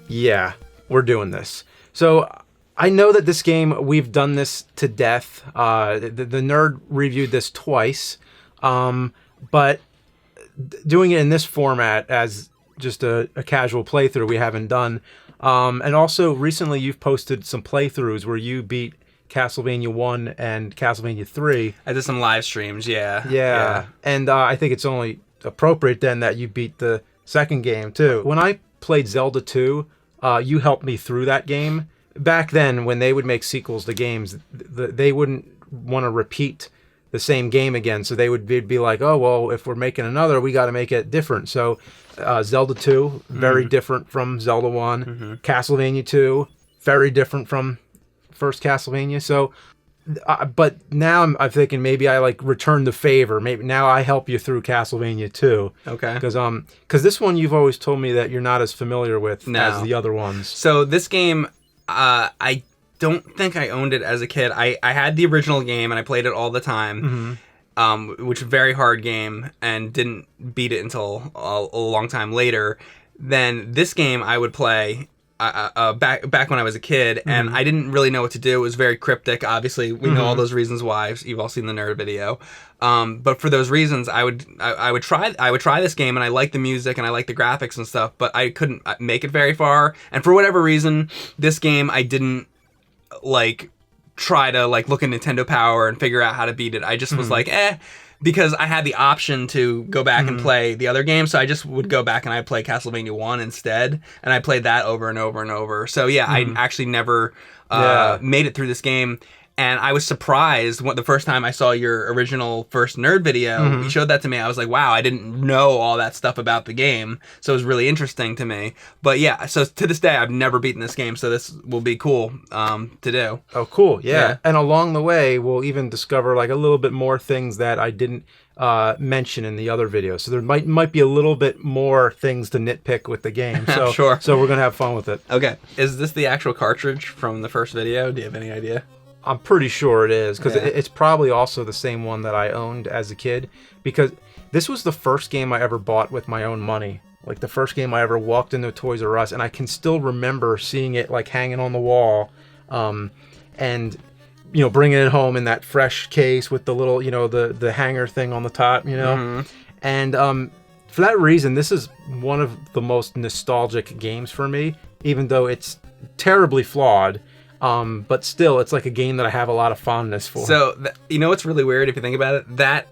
yeah, we're doing this. So I know that this game, we've done this to death. The nerd reviewed this twice, but doing it in this format as just a casual playthrough we haven't done. And also recently you've posted some playthroughs where you beat Castlevania 1 and Castlevania 3. I did some live streams, Yeah. And I think it's only appropriate then that you beat the second game too. When I played Zelda 2, you helped me through that game. Back then, when they would make sequels to games, they wouldn't want to repeat the same game again. So they'd be like, oh, well, if we're making another, we got to make it different. So Zelda 2, very different from Zelda 1. Castlevania 2, very different from first Castlevania. So, but now I'm thinking maybe I like return the favor. Maybe now I help you through Castlevania 2. Okay. Because this one you've always told me that you're not as familiar with as the other ones. So this game, I don't think I owned it as a kid. I had the original game and I played it all the time, which is a very hard game, and didn't beat it until a long time later. Then this game I would play back when I was a kid, and I didn't really know what to do. It was very cryptic. Obviously, we know all those reasons why. You've all seen the nerd video. But for those reasons, I would try this game, and I liked the music and I liked the graphics and stuff, but I couldn't make it very far. And for whatever reason, this game I didn't like try to like look at Nintendo Power and figure out how to beat it. I just was like, because I had the option to go back and play the other game, so I just would go back and I'd play Castlevania 1 instead, and I played that over and over and over. So yeah, I actually never made it through this game, and I was surprised the first time I saw your original first nerd video. You showed that to me. I was like, wow, I didn't know all that stuff about the game, so it was really interesting to me. But yeah, so to this day, I've never beaten this game, so this will be cool to do. Oh, cool. Yeah. And along the way, we'll even discover like a little bit more things that I didn't mention in the other video. So there might be a little bit more things to nitpick with the game. So, Sure. So we're going to have fun with it. Okay. Is this the actual cartridge from the first video? Do you have any idea? I'm pretty sure it is, because it's probably also the same one that I owned as a kid, because this was the first game I ever bought with my own money. Like the first game I ever walked into Toys R Us, and I can still remember seeing it like hanging on the wall, and you know, bringing it home in that fresh case with the little, you know, the hanger thing on the top, you know. And for that reason, this is one of the most nostalgic games for me, even though it's terribly flawed. But still, it's like a game that I have a lot of fondness for. So, you know what's really weird if you think about it? That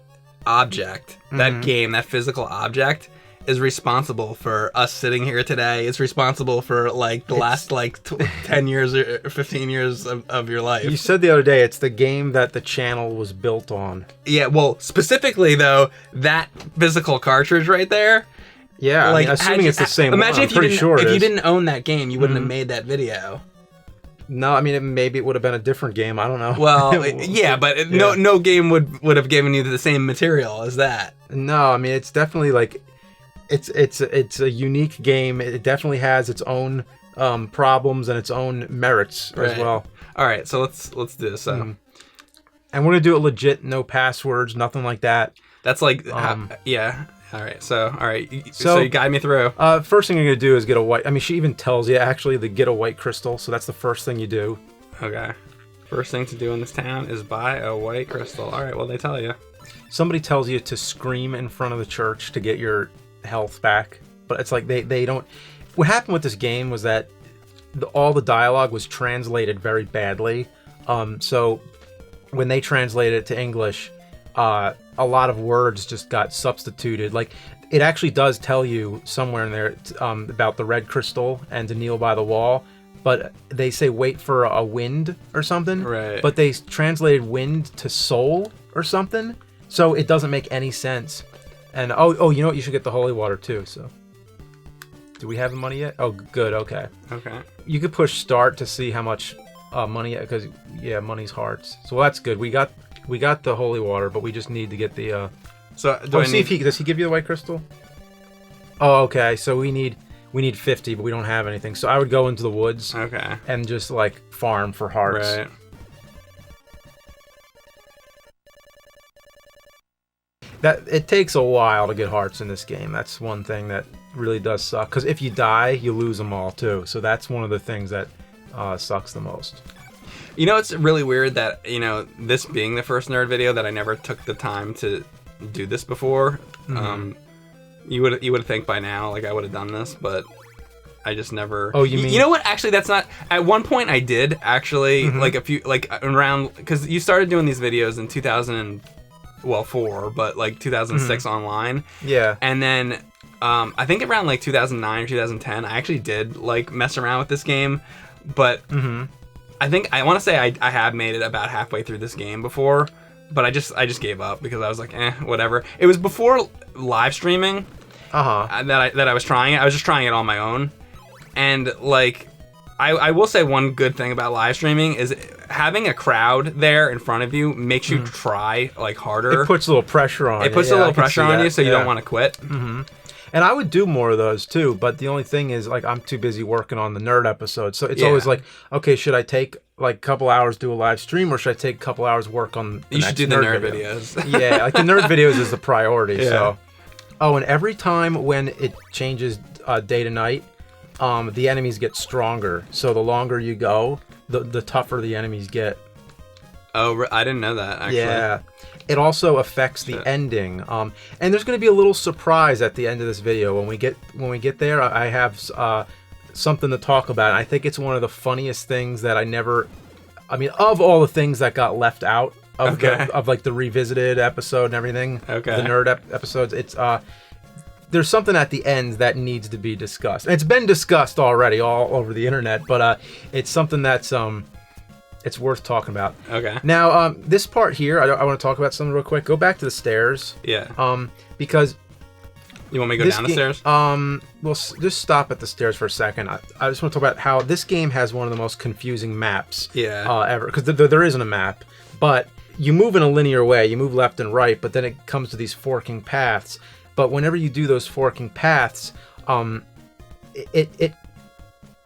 object, that game, that physical object is responsible for us sitting here today. It's responsible for like the last like 10 years or 15 years of your life. You said the other day it's the game that the channel was built on. Yeah, well, specifically though, that physical cartridge right there. Yeah, like, I mean, assuming it's the same one. Imagine if you didn't own that game, you wouldn't have made that video. No, I mean, maybe it would have been a different game. I don't know. Well, yeah, but no game would have given you the same material as that. No, I mean, it's definitely like, it's a unique game. It definitely has its own problems and its own merits as well. All right, so let's do this. And we're gonna do it legit, no passwords, nothing like that. That's like, yeah. All right, so you guide me through. First thing you're gonna do is get a white. I mean, she even tells you actually to get a white crystal. So that's the first thing you do. Okay. First thing to do in this town is buy a white crystal. All right. Well, they tell you. Somebody tells you to scream in front of the church to get your health back, but it's like they don't. What happened with this game was that all the dialogue was translated very badly. So when they translated it to English, a lot of words just got substituted. Like, it actually does tell you somewhere in there about the red crystal and to kneel by the wall, but they say wait for a wind or something. Right. But they translated wind to soul or something, so it doesn't make any sense. And oh, you know what? You should get the holy water too. So, do we have the money yet? Oh, good. Okay. Okay. You could push start to see how much money, because money's hearts. So that's good. We got the holy water, but we just need to get the. So does he give you the white crystal? Oh, okay. So we need 50, but we don't have anything. So I would go into the woods. Okay. And just like farm for hearts. Right. That it takes a while to get hearts in this game. That's one thing that really does suck. Because if you die, you lose them all too. So that's one of the things that sucks the most. You know, it's really weird that, you know, this being the first nerd video that I never took the time to do this before. Mm-hmm. You would think by now, like, I would have done this, but I just never. Oh, you mean? You know what? Actually, that's not. At one point, I did actually, Mm-hmm. like a few, like around, because you started doing these videos in 2004, but like 2006 online. Yeah. And then I think around like 2009 or 2010, I actually did like mess around with this game, but I think I want to say I have made it about halfway through this game before, but I just gave up because I was like, whatever. It was before live streaming that I was trying it. I was just trying it on my own, and like I will say one good thing about live streaming is having a crowd there in front of you makes you try like harder. It puts a little pressure on you. It puts a little pressure on you, so you don't want to quit. And I would do more of those too, but the only thing is, like, I'm too busy working on the nerd episode. So it's always like, okay, should I take like a couple hours do a live stream, or should I take a couple hours work on the You next should do the nerd video? videos. Yeah, like the nerd videos is the priority. Yeah. So, and every time when it changes day to night, the enemies get stronger. So the longer you go, the tougher the enemies get. Oh, I didn't know that, actually. Yeah. It also affects the ending. And there's going to be a little surprise at the end of this video. When we get there, I have something to talk about. And I think it's one of the funniest things that of all the things that got left out of like the revisited episode and everything, the nerd episodes, it's there's something at the end that needs to be discussed. And it's been discussed already all over the internet, but it's something that's it's worth talking about. Okay. Now, this part here, I want to talk about something real quick. Go back to the stairs. Yeah. Because you want me to go down the stairs? We'll just stop at the stairs for a second. I just want to talk about how this game has one of the most confusing maps ever. Because there isn't a map, but you move in a linear way. You move left and right, but then it comes to these forking paths. But whenever you do those forking paths,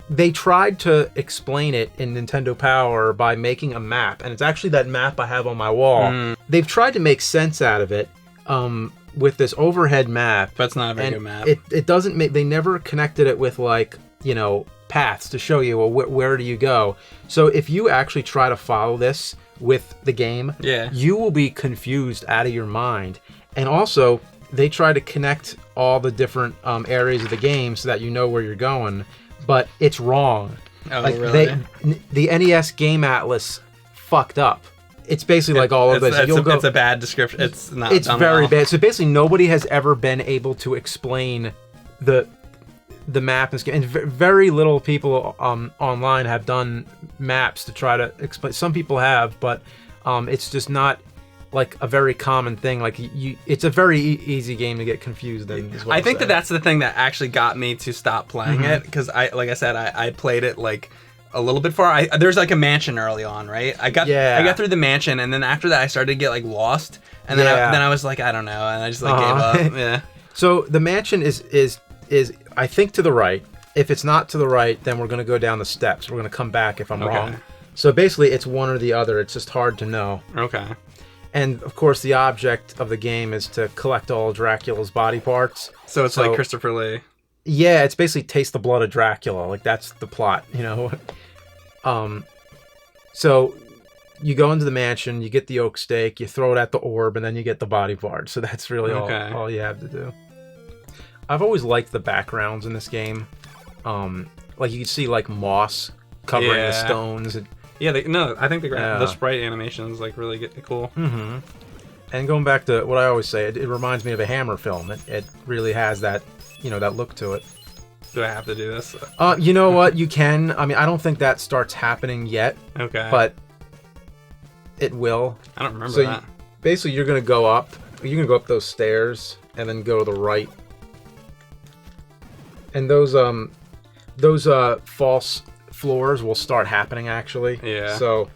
they tried to explain it in Nintendo Power by making a map, and it's actually that map I have on my wall. They've tried to make sense out of it with this overhead map. But it's not a very good map. It doesn't make. They never connected it with, like, you know, paths to show you, well, where do you go. So if you actually try to follow this with the game, you will be confused out of your mind. And also, they try to connect all the different areas of the game so that you know where you're going. But it's wrong. Oh, like, really? The NES Game Atlas fucked up. It's basically like all of this. It's a bad description. It's not. It's done very well. bad. So basically, nobody has ever been able to explain the map. And very little people online have done maps to try to explain. Some people have, but it's just not like a very common thing. Like it's a very easy game to get confused in. I think that's the thing that actually got me to stop playing it, because like I said, I played it like a little bit far. There's like a mansion early on, right? I got through the mansion, and then after that I started to get like lost, and then I was like, I don't know, and I just like gave up. Yeah. So the mansion is I think to the right. If it's not to the right, then we're gonna go down the steps. We're gonna come back if I'm wrong. So basically, it's one or the other. It's just hard to know. Okay. And, of course, the object of the game is to collect all Dracula's body parts. So it's like Christopher Lee. Yeah, it's basically taste the blood of Dracula. Like, that's the plot, you know? So you go into the mansion, you get the oak stake, you throw it at the orb, and then you get the body parts. So that's really all you have to do. I've always liked the backgrounds in this game. Like, you can see, like, moss covering the stones. Yeah, I think the sprite animation is like really cool. Mm-hmm. And going back to what I always say, it reminds me of a Hammer film. It really has that, that look to it. Do I have to do this? You know what? You can. I mean, I don't think that starts happening yet. Okay. But it will. I don't remember that. Basically, you're gonna go up. You're gonna go up those stairs and then go to the right. And those false floors will start happening, actually. Yeah. So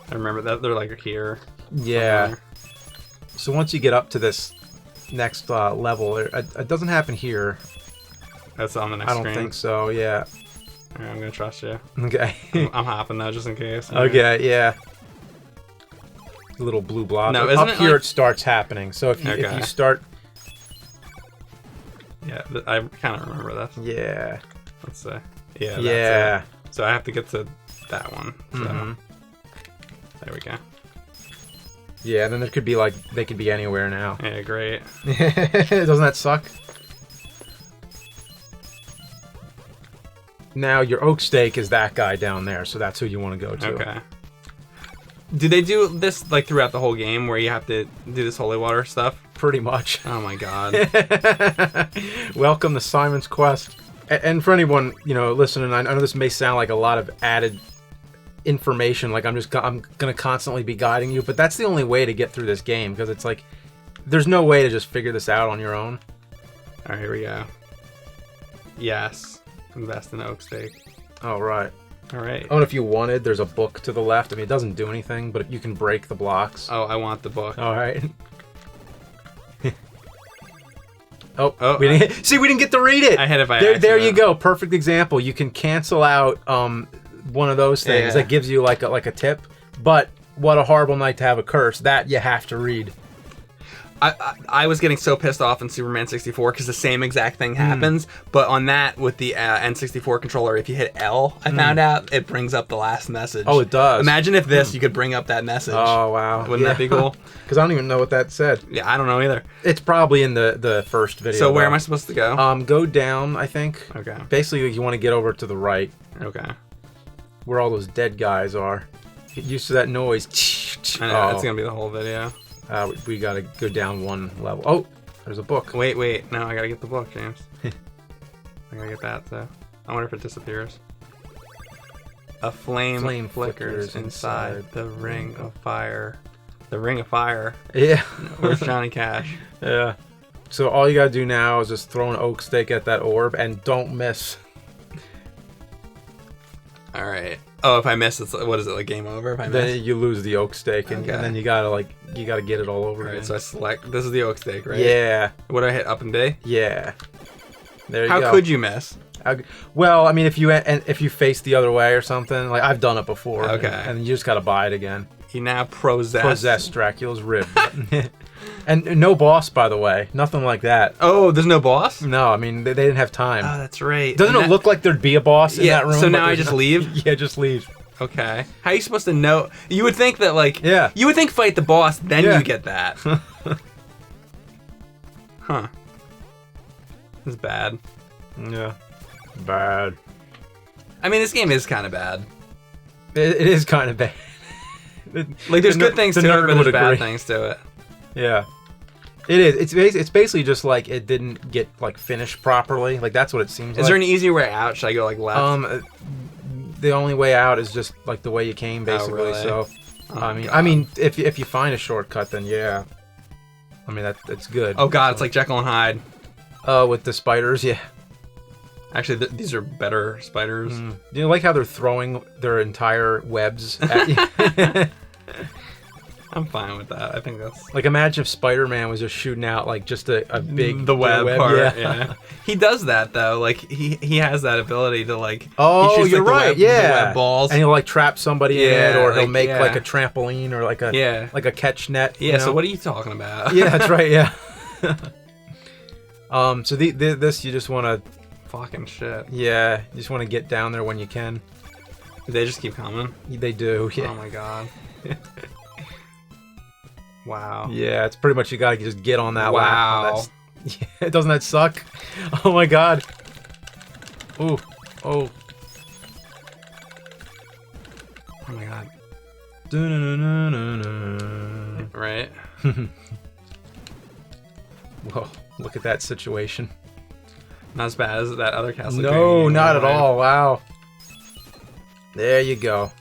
I remember that they're like here. Yeah. Somewhere. So once you get up to this next level, it doesn't happen here. That's on the next screen. I don't think so. Yeah. All right, I'm gonna trust you. Okay. I'm hopping though, just in case. Okay. Yeah. Little blue blob. No, up here it starts happening. So if you start. Yeah, I kind of remember this. Yeah. Let's say. Yeah. Yeah. That's it. So I have to get to that one. So there we go. Yeah, then there could be like they could be anywhere now. Yeah, great. Doesn't that suck? Now your oak stake is that guy down there, so that's who you want to go to. Okay. Do they do this like throughout the whole game where you have to do this holy water stuff? Pretty much. Oh my god. Welcome to Simon's Quest. And for anyone, listening, I know this may sound like a lot of added information, like I'm gonna constantly be guiding you, but that's the only way to get through this game, because it's like there's no way to just figure this out on your own. Alright, here we go. Yes. Invest in oak stake. Oh, right. Alright. Oh, and if you wanted, there's a book to the left. I mean, it doesn't do anything, but you can break the blocks. Oh, I want the book. All right. We didn't get to read it. I had it by there you accident. go. Perfect example. You can cancel out one of those things that gives you like a tip. But what a horrible night to have a curse. That you have to read. I was getting so pissed off in Superman 64 because the same exact thing happens, but on that with the N64 controller, if you hit L, I found out it brings up the last message. Oh, it does. Imagine if you could bring up that message. Oh, wow. Wouldn't that be cool? Because I don't even know what that said. Yeah, I don't know either. It's probably in the first video. So where am I supposed to go? Go down, I think. Okay. Basically, you want to get over to the right. Okay. Where all those dead guys are. Get used to that noise. I know, that's going to be the whole video. We gotta go down one level. Oh, there's a book. Wait. No, I gotta get the book, James. I gotta get that, so. I wonder if it disappears. A flame flickers inside the ring of fire. The ring of fire? Yeah. Where's Johnny Cash? Yeah. So all you gotta do now is just throw an oak stake at that orb and don't miss. Alright. Oh, if I miss, what is it, like game over if I miss? Then you lose the oak stake, and then you gotta get it all over again. Right, so I select, this is the oak stake, right? Yeah. What do I hit, up and D? Yeah. There you go. How could you miss? Well, I mean, if you face the other way or something, like I've done it before. Okay. And you just gotta buy it again. You now possess Dracula's rib. And no boss, by the way. Nothing like that. Oh, there's no boss? No, I mean, they didn't have time. Oh, that's right. Doesn't it look like there'd be a boss in that room? So now I just leave? Yeah, just leave. Okay. How are you supposed to know? You would think that, like... Yeah. You would think fight the boss, then you get that. Huh. This is bad. Yeah. Bad. I mean, this game is kind of bad. It is kind of bad. Like, there's good things to it, but there's bad things to it. Yeah. It is. It's basically just like it didn't get like finished properly. Like that's what it seems like. Is there an easier way out? Should I go like left? The only way out is just like the way you came, basically. Oh, really? So, Oh, I mean, if you find a shortcut, then yeah. I mean that's good. Oh god, it's like Jekyll and Hyde. With the spiders, yeah. Actually, these are better spiders. Do you like how they're throwing their entire webs at you? I'm fine with that. I think that's... Like, imagine if Spider-Man was just shooting out, like, just a big... The web part, yeah. He does that, though. Like, he has that ability to, like... Oh, he shoots, you're like, right, the yeah. web balls. And he'll, like, trap somebody in it, or he'll make, like, a yeah. trampoline, or, like a catch net. Yeah, so what are you talking about? Yeah, that's right, yeah. So this, you just want to... Fucking shit. Yeah, you just want to get down there when you can. They just keep coming? They do, yeah. Oh, my God. Wow. Yeah, it's pretty much you gotta just get on that lap. Wow. Yeah, doesn't that suck? Oh my god. Ooh. Oh. Oh my god. Dun-dun-dun-dun-dun. Right? Whoa, look at that situation. Not as bad as that other Castlevania. No, not at all. Wow. There you go.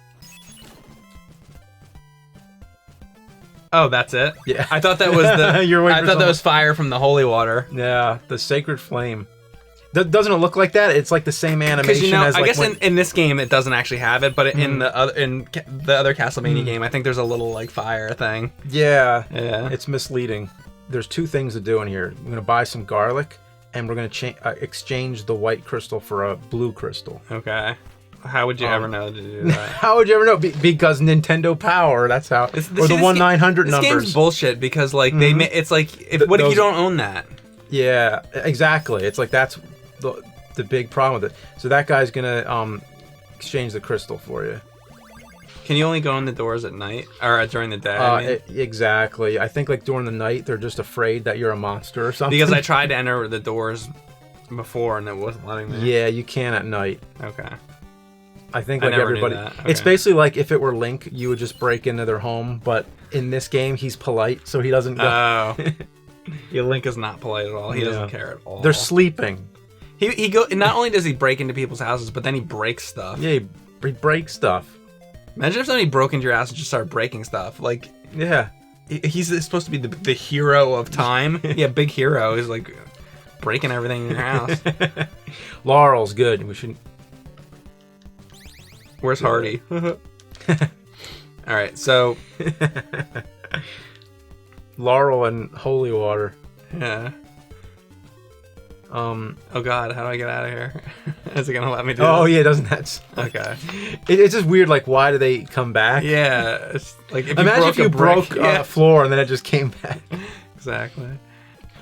Oh, that's it? Yeah. I thought that was the... You're waiting I for thought that someone. was fire from the holy water. Yeah, the sacred flame. Doesn't it look like that? It's like the same animation as I like guess in this game it doesn't actually have it, but in the other Castlevania game, I think there's a little like fire thing. Yeah. Yeah. It's misleading. There's two things to do in here. I'm gonna buy some garlic, and we're gonna exchange the white crystal for a blue crystal. Okay. How would you ever know to do that? How would you ever know? Because Nintendo Power. That's how. Or the 1-900 numbers. This game's bullshit because like they it's like what if you don't own that? Yeah, exactly. It's like that's the big problem with it. So that guy's gonna exchange the crystal for you. Can you only go in the doors at night or during the day? I mean? Exactly. I think like during the night they're just afraid that you're a monster or something. Because I tried to enter the doors before and it wasn't letting me. Yeah, you can at night. Okay. I think like everybody. Okay. It's basically like if it were Link, you would just break into their home. But in this game, he's polite, so he doesn't go. Oh. Yeah, Link is not polite at all. He doesn't care at all. They're sleeping. He go. Not only does he break into people's houses, but then he breaks stuff. Yeah, he breaks stuff. Imagine if somebody broke into your house and just started breaking stuff. Like, yeah, he's supposed to be the hero of time. Yeah, big hero is like breaking everything in your house. Laurel's good. We should. Where's Hardy? All right, so Laurel and Holy Water. Yeah. Oh God, how do I get out of here? Is it gonna let me do? Oh this? yeah, doesn't that? Okay. It's just weird. Like, why do they come back? Yeah. It's like imagine if you broke a floor and then it just came back. Exactly.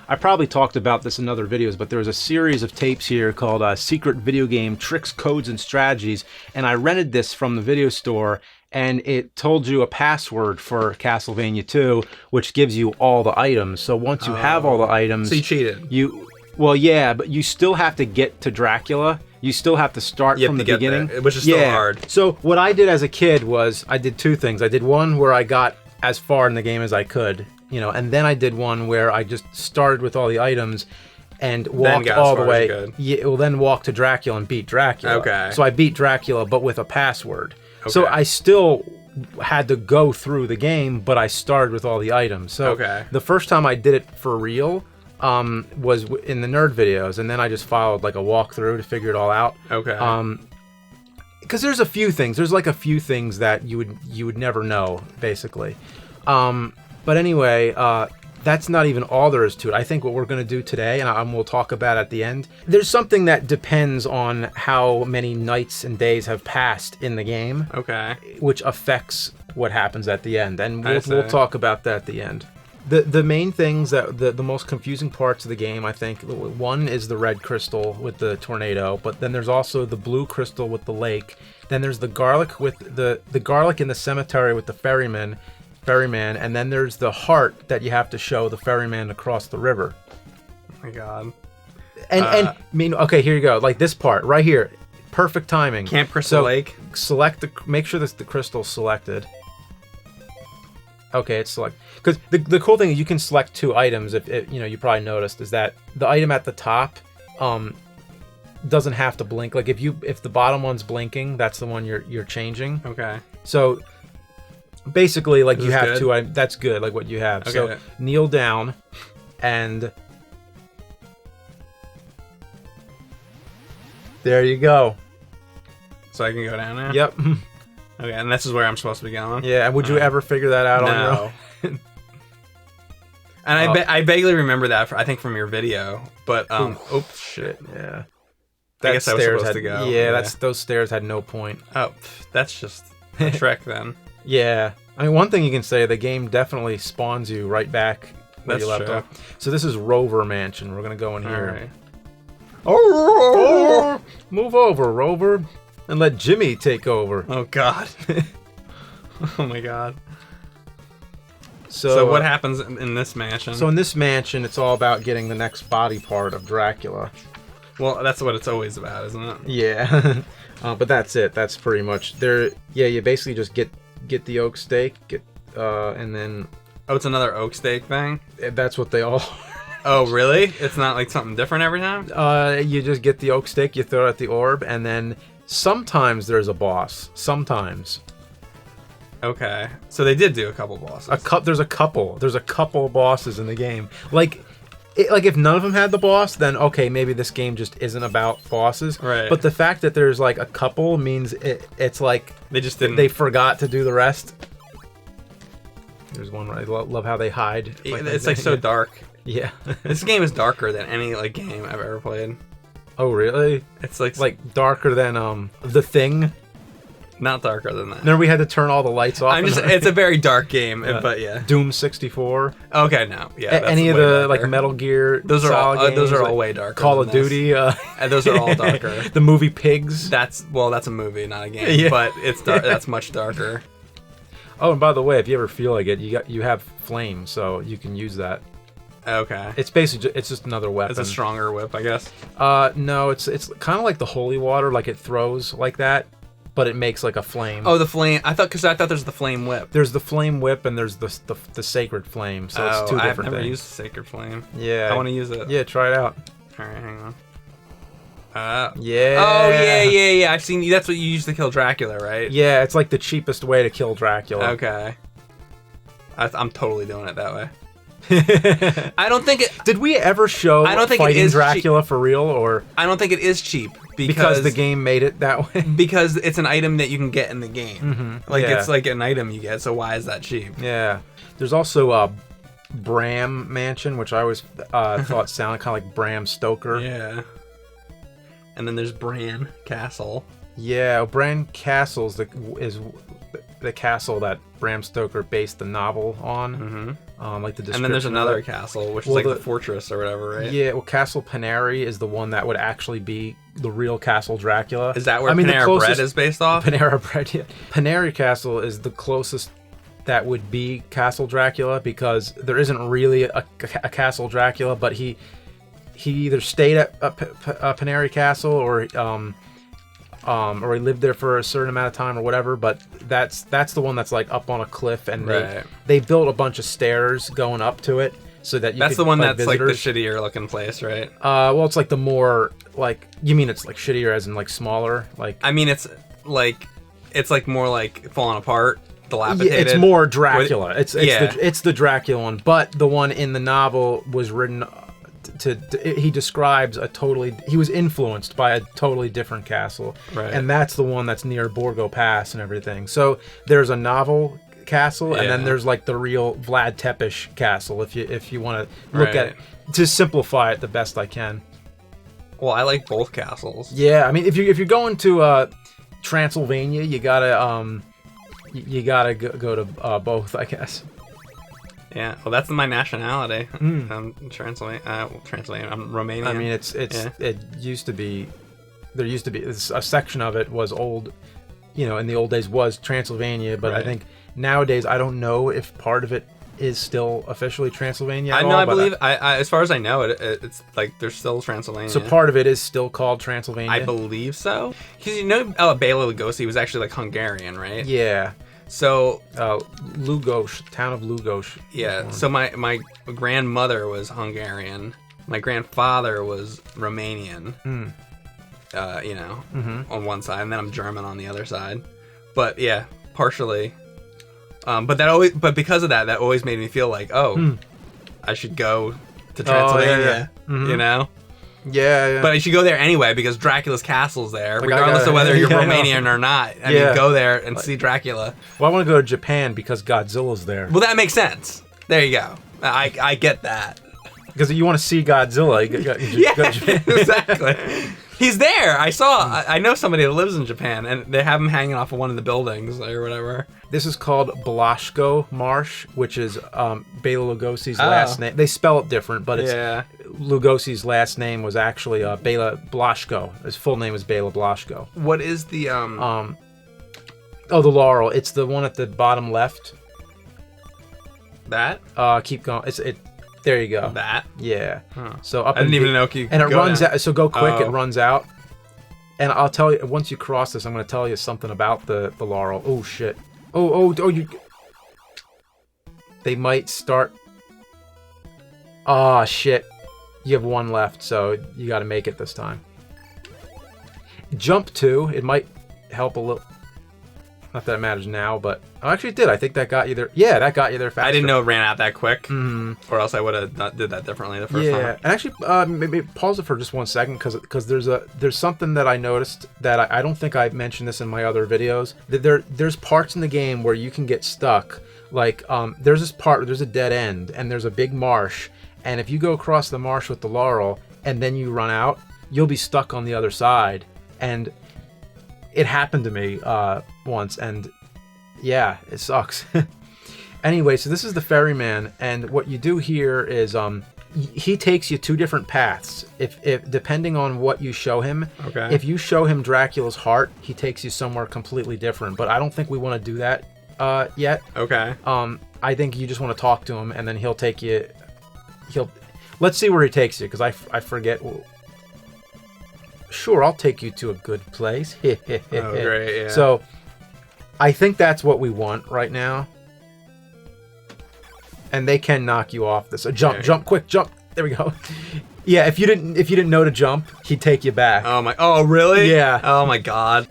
I probably talked about this in other videos, but there was a series of tapes here called Secret Video Game Tricks, Codes, and Strategies, and I rented this from the video store, and it told you a password for Castlevania 2, which gives you all the items. So once you have all the items... So you cheated. Well, yeah, but you still have to get to Dracula. You still have to start from the beginning. There, which is still hard. So what I did as a kid was I did two things. I did one where I got as far in the game as I could, and then I did one where I just started with all the items and walked all the way. Yeah, well, then walked to Dracula and beat Dracula. Okay. So I beat Dracula, but with a password. Okay. So I still had to go through the game, but I started with all the items. So the first time I did it for real was in the nerd videos, and then I just followed like a walkthrough to figure it all out. Okay. Because there's a few things. There's like a few things that you would never know, basically. But anyway, that's not even all there is to it. I think what we're going to do today, and we'll talk about at the end, there's something that depends on how many nights and days have passed in the game. Okay. Which affects what happens at the end, and we'll talk about that at the end. The main things that the most confusing parts of the game, I think, one is the red crystal with the tornado, but then there's also the blue crystal with the lake. Then there's the garlic with the garlic in the cemetery with the ferryman, and then there's the heart that you have to show the ferryman across the river. Oh my God. And I mean, okay, here you go. Like this part right here, perfect timing. Camp Crystal Lake. Make sure that the crystal's selected. Okay, it's select, because the cool thing is you can select two items. If you probably noticed is that the item at the top doesn't have to blink. Like if the bottom one's blinking, that's the one you're changing. Okay. So basically, like you have good? two items. That's good. Like what you have. Okay. So kneel down, and there you go. So I can go down now. Yep. Okay, and this is where I'm supposed to be going? Yeah, and would you ever figure that out on your own? And I vaguely remember that, I think, from your video, but, oops. Shit, yeah. I guess I was supposed to go. Yeah, those stairs had no point. Oh, that's just a trick then. Yeah. I mean, one thing you can say, the game definitely spawns you right back where you left off. So this is Rover Mansion. We're going to go in here. Right. Oh, move over, Rover. And let Jimmy take over. Oh, God. Oh, my God. So what happens in this mansion? So in this mansion, it's all about getting the next body part of Dracula. Well, that's what it's always about, isn't it? Yeah. But that's it. That's pretty much... you basically just get the oak stake, and then... Oh, it's another oak stake thing? That's what they all... Oh, really? It's not like something different every time? You just get the oak stake, you throw it at the orb, and then... Sometimes there's a boss. Sometimes. Okay. So they did do a couple bosses. There's a couple bosses in the game. Like if none of them had the boss, then okay, maybe this game just isn't about bosses. Right. But the fact that there's like a couple means it's like they just didn't. They forgot to do the rest. There's one where I love how they hide. It's like so dark. Yeah. This game is darker than any game I've ever played. Oh really? It's like darker than The Thing. Not darker than that. Then we had to turn all the lights off. It's a very dark game, but yeah. Doom 64. Okay, no, yeah. Any of the like Metal Gear. Those are all games, those are all like way darker. Call of Duty. Those are all darker. The movie Pigs. That's a movie, not a game. But it's that's much darker. Oh, and by the way, if you ever feel like it, you have flame, so you can use that. Okay. It's basically it's just another weapon. It's a stronger whip, I guess. No, it's kind of like the holy water, like it throws like that, but it makes like a flame. Oh, the flame. I thought there's the flame whip. There's the flame whip and there's the sacred flame. So it's two different things. I've never used the sacred flame. Yeah. I want to use it. Yeah, try it out. All right, hang on. Yeah. Oh yeah. I've seen. That's what you use to kill Dracula, right? Yeah, it's like the cheapest way to kill Dracula. Okay. I'm totally doing it that way. I don't think it. Did we ever show I don't think fighting it is Dracula for real, or I don't think it is cheap because the game made it that way? Because it's an item that you can get in the game. Mm-hmm. Like it's like an item you get. So why is that cheap? Yeah. There's also Bram Mansion, which I always thought sounded kind of like Bram Stoker. Yeah. And then there's Bran Castle. Yeah, Bran Castle is the castle that Bram Stoker based the novel on. Mm-hmm. Like the description. And then there's another castle, which is like the fortress or whatever, right? Yeah, well, Castle Panary is the one that would actually be the real Castle Dracula. Is that where Panera Bread is based off? Panera Bread, yeah. Panary Castle is the closest that would be Castle Dracula, because there isn't really a Castle Dracula, but he either stayed at Panary Castle or he lived there for a certain amount of time or whatever. But that's the one that's like up on a cliff, and they built a bunch of stairs going up to it so that that's the one that's visitors. Like the shittier looking place, right? Well, it's like the more like, you mean it's like shittier as in like smaller, like I mean it's like more like falling apart. Dilapidated. Yeah, it's more Dracula. It's the Dracula one, but the one in the novel was written he describes he was influenced by a totally different castle, right? And that's the one that's near Borgo Pass and everything. So there's a novel castle, and then there's like the real Vlad Tepes castle. If you want to look at it, to simplify it the best I can. Well, I like both castles. Yeah, I mean, if you're going to Transylvania, you gotta go to both, I guess. Yeah, well, that's my nationality. Transylvania. I'm Romanian. I mean, it used to be. There used to be a section of it was old. In the old days was Transylvania, but I think nowadays I don't know if part of it is still officially Transylvania. I believe. As far as I know, it's like there's still Transylvania. So part of it is still called Transylvania. I believe so. Because Bela Lugosi was actually like Hungarian, right? Yeah. So Lugos, town of Lugos. Yeah. So my grandmother was Hungarian. My grandfather was Romanian. On one side, and then I'm German on the other side. But yeah, partially. But because of that always made me feel like, I should go to Transylvania. Yeah. But I should go there anyway because Dracula's castle's there, regardless of whether you're Romanian or not. I mean, go there and see Dracula. Well, I want to go to Japan because Godzilla's there. Well, that makes sense. There you go. I get that. Because you want to see Godzilla. Go to Japan. Exactly. He's there. I know somebody that lives in Japan, and they have him hanging off of one of the buildings or whatever. This is called Blasco Marsh, which is Bela Lugosi's last name. They spell it different, but it's Lugosi's last name was actually Bela Blasco. His full name is Bela Blasco. What is the the laurel. It's the one at the bottom left. That? Keep going. There you go. That? Yeah. Huh. So up I didn't even know you and it runs down. out. So go quick. It runs out. And I'll tell you, once you cross this, I'm going to tell you something about the laurel. Oh shit. Oh, you. They might start. Ah, shit. You have one left, so you got to make it this time. Jump 2. It might help a little. Not that it matters now, but actually it did. I think that got you there. Yeah, that got you there faster. I didn't know it ran out that quick, or else I would have did that differently the first time. Yeah, and actually, maybe pause it for just 1 second, because there's something that I noticed that I don't think I mentioned this in my other videos. That there's parts in the game where you can get stuck. Like there's this part where there's a dead end and there's a big marsh, and if you go across the marsh with the laurel and then you run out, you'll be stuck on the other side. And it happened to me once, and yeah, it sucks. Anyway, so this is the ferryman, and what you do here is he takes you 2 different paths. If depending on what you show him. Okay. If you show him Dracula's heart, he takes you somewhere completely different. But I don't think we want to do that yet. Okay. I think you just want to talk to him, and then he'll take you. Let's see where he takes you, because I forget. Sure, I'll take you to a good place. Oh, great, yeah. So, I think that's what we want right now. And they can knock you off this. Jump, quick, jump. There we go. Yeah, if you didn't know to jump, he'd take you back. Oh, really? Yeah. Oh my god.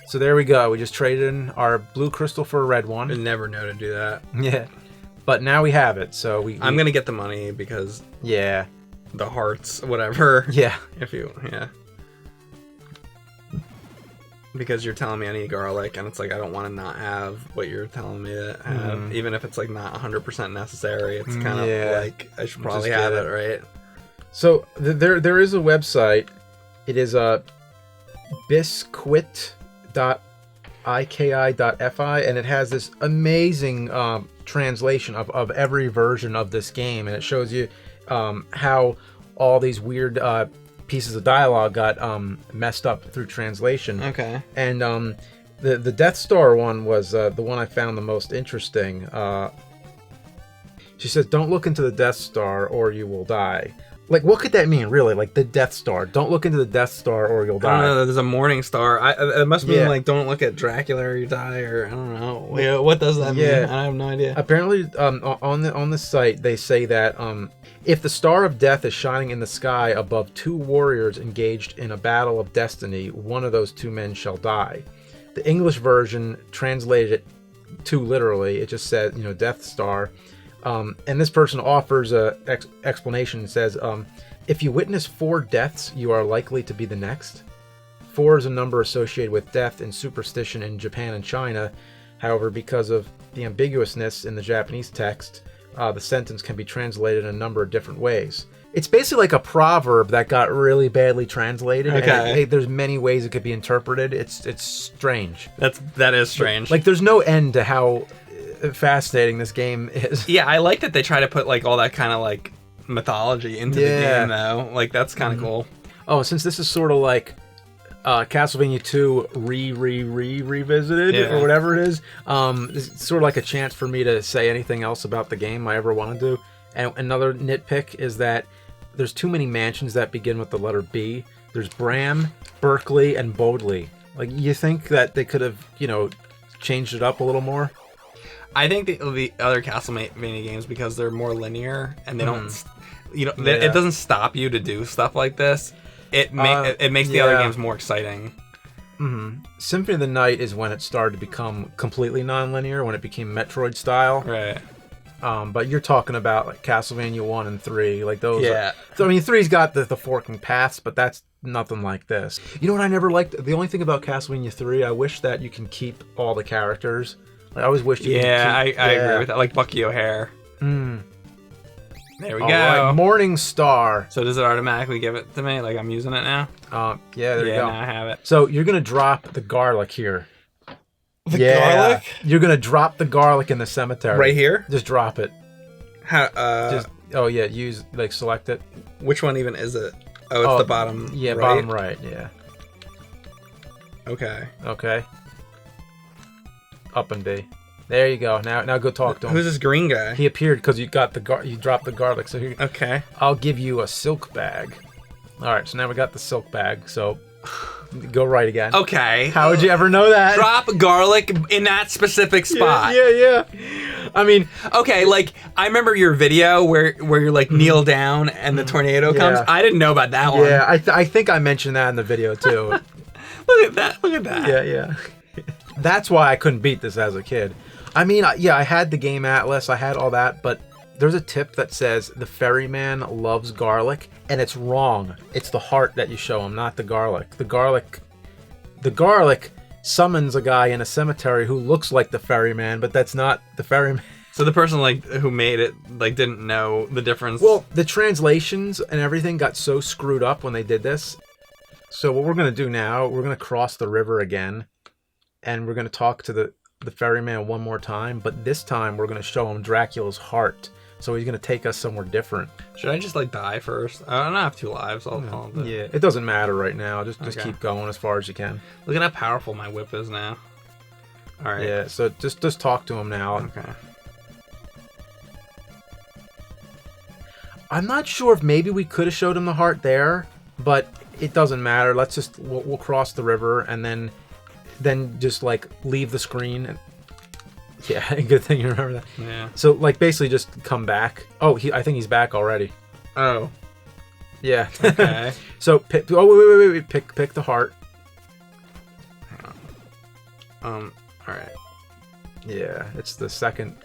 So there we go. We just traded in our blue crystal for a red one. I never know to do that. Yeah. But now we have it, so I'm gonna get the money because yeah, the hearts, whatever. Yeah. Yeah. Because you're telling me I need garlic, and it's like I don't want to not have what you're telling me to have, even if it's like not 100% necessary. It's kind of like I should probably have it, right? So there is a website. It is biscuit.iki.fi, and it has this amazing translation of every version of this game, and it shows you how all these weird pieces of dialogue got messed up through translation. Okay. And the Death Star one was the one I found the most interesting. She says, "Don't look into the Death Star or you will die." Like, what could that mean, really? Like, the Death Star. Don't look into the Death Star or you'll die. I don't know. There's a Morning Star. It must mean, like, don't look at Dracula or you die, or I don't know. Wait, what does that mean? I have no idea. Apparently, on the site, they say that if the Star of Death is shining in the sky above 2 warriors engaged in a battle of destiny, one of those 2 men shall die. The English version translated it too literally. It just said, Death Star. And this person offers a explanation and says, if you witness 4 deaths, you are likely to be the next. 4 is a number associated with death and superstition in Japan and China. However, because of the ambiguousness in the Japanese text, the sentence can be translated in a number of different ways. It's basically like a proverb that got really badly translated. Okay. And there's many ways it could be interpreted. It's strange. That is strange. Like, there's no end to how fascinating this game is. Yeah, I like that they try to put like all that kind of like mythology into the game, though. Like, that's kind of cool. Oh, since this is sort of like Castlevania 2 revisited or whatever it is, it's sort of like a chance for me to say anything else about the game I ever wanted to. And another nitpick is that there's too many mansions that begin with the letter B. There's Bram, Berkeley, and Bodley. Like, you think that they could have, changed it up a little more? I think the other Castlevania games, because they're more linear and they don't, it doesn't stop you to do stuff like this. It makes the other games more exciting. Symphony of the Night is when it started to become completely non-linear, when it became Metroid style. Right. But you're talking about like Castlevania 1 and 3, like those. Yeah. So I mean, 3's got the forking paths, but that's nothing like this. You know what I never liked? The only thing about Castlevania 3, I wish that you can keep all the characters. I always wished you could keep... I agree with that. Like Bucky O'Hare. There we go. Right, Morning Star. So does it automatically give it to me? Like, I'm using it now? Yeah, there you go. Now I have it. So you're going to drop the garlic here. The garlic? You're going to drop the garlic in the cemetery. Right here? Just drop it. How? Select it. Which one even is it? Oh, it's the bottom right? Yeah, bottom right, yeah. Okay. Up and B. There you go. Now go talk to him. Who's this green guy? He appeared because you got you dropped the garlic. So here. Okay. I'll give you a silk bag. All right. So now we got the silk bag. So go right again. Okay. How would you ever know that? Drop garlic in that specific spot. Yeah. I mean, okay. Like, I remember your video where you're like kneel down and the tornado comes. I didn't know about that one. Yeah. I think I mentioned that in the video too. Look at that. Yeah. That's why I couldn't beat this as a kid. I mean, I had the game Atlas, I had all that, but there's a tip that says the ferryman loves garlic, and it's wrong. It's the heart that you show him, not the garlic. The garlic summons a guy in a cemetery who looks like the ferryman, but that's not the ferryman. So the person who made it didn't know the difference. Well, the translations and everything got so screwed up when they did this. So what we're gonna do now, we're gonna cross the river again, and we're gonna talk to the ferryman one more time. But this time we're gonna show him Dracula's heart. So he's gonna take us somewhere different. Should I just like die first? I don't have 2 lives. Yeah, it doesn't matter right now. Just Okay. keep going as far as you can. Look at how powerful my whip is now. All right. Yeah. So just talk to him now. Okay. I'm not sure if maybe we could have showed him the heart there, but it doesn't matter. Let's just we'll cross the river and then just like leave the screen. And yeah, good thing you remember that. Yeah. So like basically just come back. Oh, I think he's back already. Oh. Yeah. Okay. So wait. Pick the heart. Hang on. All right. Yeah, it's the second.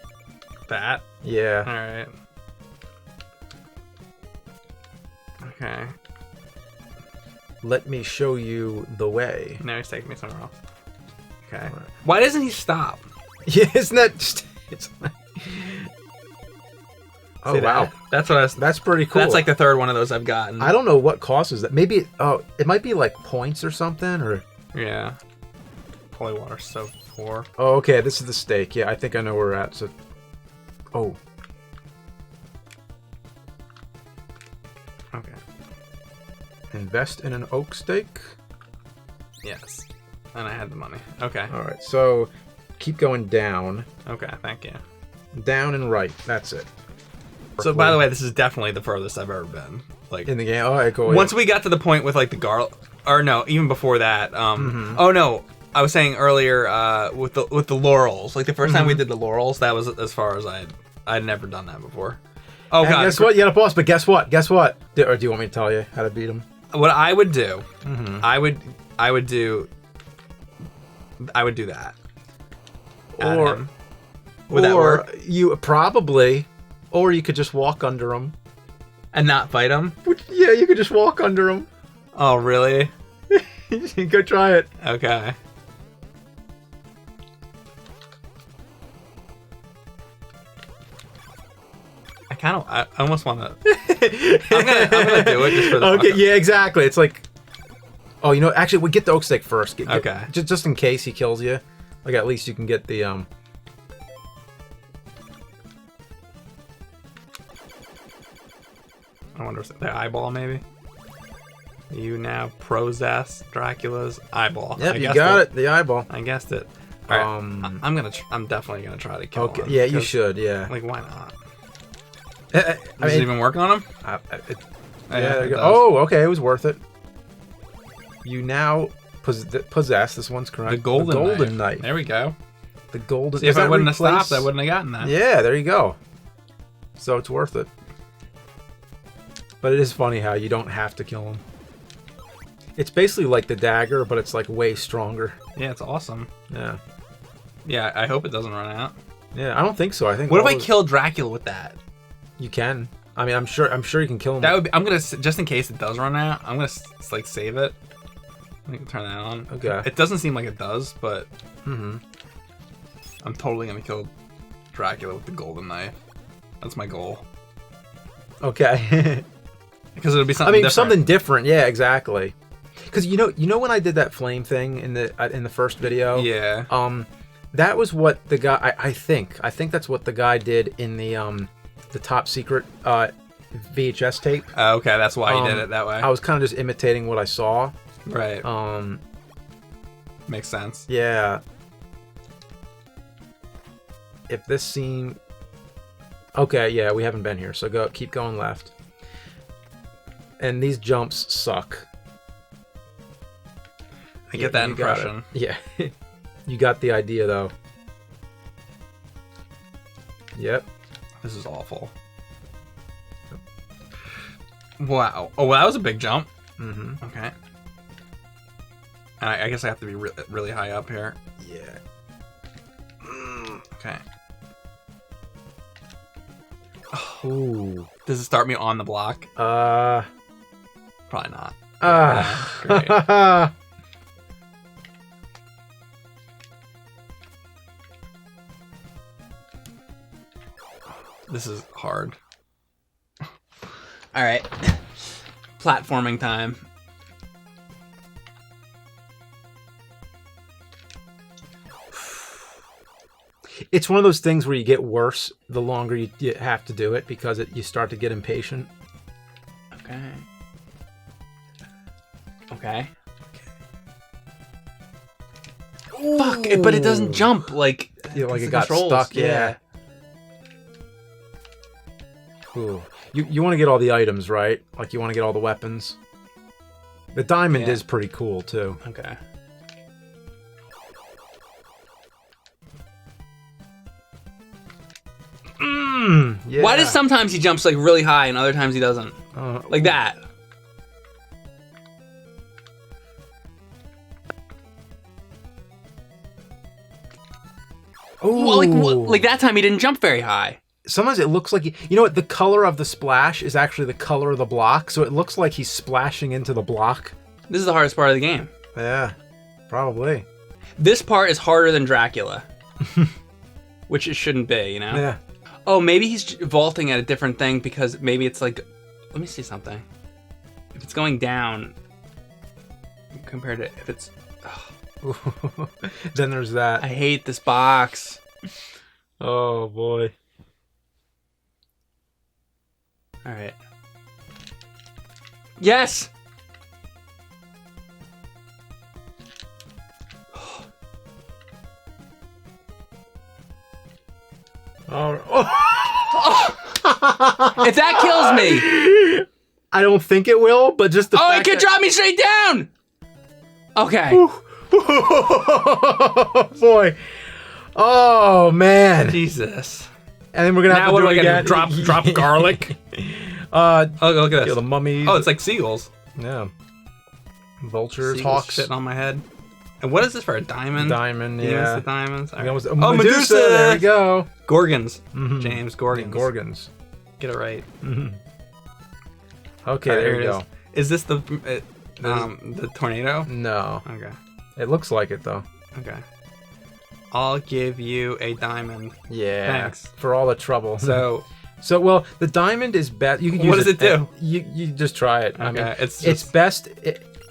That. Yeah. All right. Okay. Let me show you the way. Now he's taking me somewhere else. Okay. All right. Why doesn't he stop? Yeah, isn't that just? It's. Oh See wow, that? That's what I was. that's pretty cool. That's like the 3rd one of those I've gotten. I don't know what causes that. Maybe it might be like points or something, or Yeah. Holy water soap 4. oh, okay, this is the stake. Yeah, I think I know where we're at. So, oh, Okay. invest in an oak stake. Yes. And I had the money. Okay. All right, so keep going down, Okay. Thank you. down and right. That's it. So by the way, this is definitely the furthest I've ever been. Like In the game. All right, cool. once we got to the point with like the garlic, or no, even before that. Oh no, I was saying earlier with the laurels. Like the first time we did the laurels, that was as far as I'd never done that before. Oh And god! guess what? You got a boss, but guess what? Guess what? Or do you want me to tell you how to beat him? What I would do, I would do that. At Or him. Would that work? you probably, or you could just walk under him. And not fight him? Yeah, you could just walk under him. Oh really? Go try it. Okay. I almost want to. I'm gonna do it just for the. Okay, fuck. yeah, exactly. It's like, oh, you know, actually, we get the oak stick first. Okay. Just in case he kills you, like at least you can get the I wonder if the eyeball maybe. You now possess Dracula's eyeball. Yep, I you guessed got it. The eyeball. I guessed it. All right. I'm definitely gonna try to kill Okay. him. Yeah, you 'cause, should. Yeah. Like, why not? I Does it even work on him? yeah. Yeah, There it you go. does. Oh, okay. It was worth it. You now possess. This one's correct. The golden knife. knife. There we go. The golden. See, if does I that wouldn't have replace- stopped, I wouldn't have gotten that. Yeah, there you go. So it's worth it. But it is funny how you don't have to kill him. It's basically like the dagger, but it's like way stronger. Yeah, it's awesome. Yeah. Yeah, I hope it doesn't run out. Yeah, I don't think so. I think. What if all I those- kill Dracula with that? You can. I mean, I'm sure you can kill him. That would be. I'm gonna just in case it does run out. I'm gonna like save it. I can turn that on. Okay. It doesn't seem like it does, but Mm-hmm. I'm totally gonna kill Dracula with the golden knife. That's my goal. Okay. Because it'll be I something. mean, different. something different. Yeah, exactly. Because you know when I did that flame thing in the first video. Yeah. That was what the guy. I think that's what the guy did in the top secret VHS tape. Okay, that's why you did it that way. I was kind of just imitating what I saw. Right. Um, Makes sense. yeah. If this scene. Okay, yeah, we haven't been here, so keep going left. And these jumps suck. I get that you got it. impression. Yeah. You got the idea though. Yep. This is awful. Wow. Oh, well, that was a big jump. Mm-hmm. Okay. And I guess I have to be really high up here. Yeah. Okay. Ooh. Does it start me on the block? Uh. Probably not. Ah. This is hard. All right. Platforming time. It's one of those things where you get worse the longer you have to do it because you start to get impatient. Okay. Okay. Fuck! But it doesn't jump like. Like the it got controls. stuck. Yeah. Ooh. You want to get all the items, right? Like you want to get all the weapons. The diamond is pretty cool too. Okay. Yeah. Why does sometimes he jumps like really high and other times he doesn't? Like that. Oh, like that time he didn't jump very high. Sometimes it looks like you know what? The color of the splash is actually the color of the block, so it looks like he's splashing into the block. This is the hardest part of the game. Yeah, probably. This part is harder than Dracula, which it shouldn't be, you know? Yeah. Oh, maybe he's vaulting at a different thing because maybe it's like... Let me see something. If it's going down compared to if it's... Oh. Then there's that. I hate this box. Oh, boy. All right. Yes! If that kills me, I don't think it will, but just the it could drop me straight down. Okay. Boy. Oh man. Jesus. And then we're gonna have to do it again. Drop garlic. Oh, look at this. the mummies. Oh, it's like seagulls. Yeah. Vultures, Seagulls hawks. shitting on my head. And what is this for? A diamond? Diamond, You yeah. the diamonds. All right. Oh, Medusa. There we go. Gorgons. Mhm. James Gorgons. Gorgons. Get it right. Mm-hmm. Okay, All right, there we here it go. Is this the tornado? No. Okay. It looks like it though. Okay. I'll give you a diamond. Yeah. Thanks. For all the trouble. So well, the diamond is best. You can use what does it do? You just try it. Okay, I mean, it's best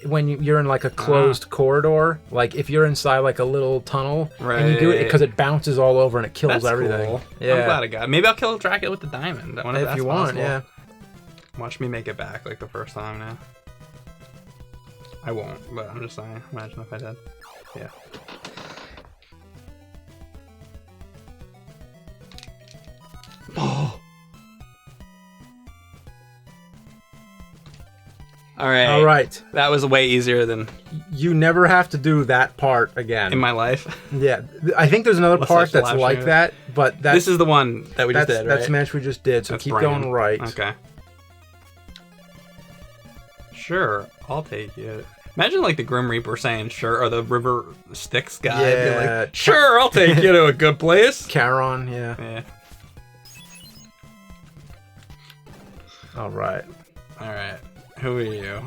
when you're in like a closed corridor. Like if you're inside like a little tunnel, and you do it because it bounces all over and it kills that's everything. Cool. Yeah. I'm glad I got it. Maybe I'll kill Dracula with the diamond. I wonder if you that's want, possible. yeah. Watch me make it back like the first time now. I won't, but I'm just saying. Imagine if I did. Yeah. Oh. All right. That was way easier than You never have to do that part again. in my life. Yeah, I think there's another Unless part there's that's live like stream. that, but that's, This is the one that we just did, right? That's match we just did, so That's keep Brian. going right. Okay. Sure, I'll take it. Imagine like the Grim Reaper saying sure, or the River Styx guy being Yeah. like, sure, I'll take you to a good place. Charon, yeah. Yeah. All right. Alright. Who are you?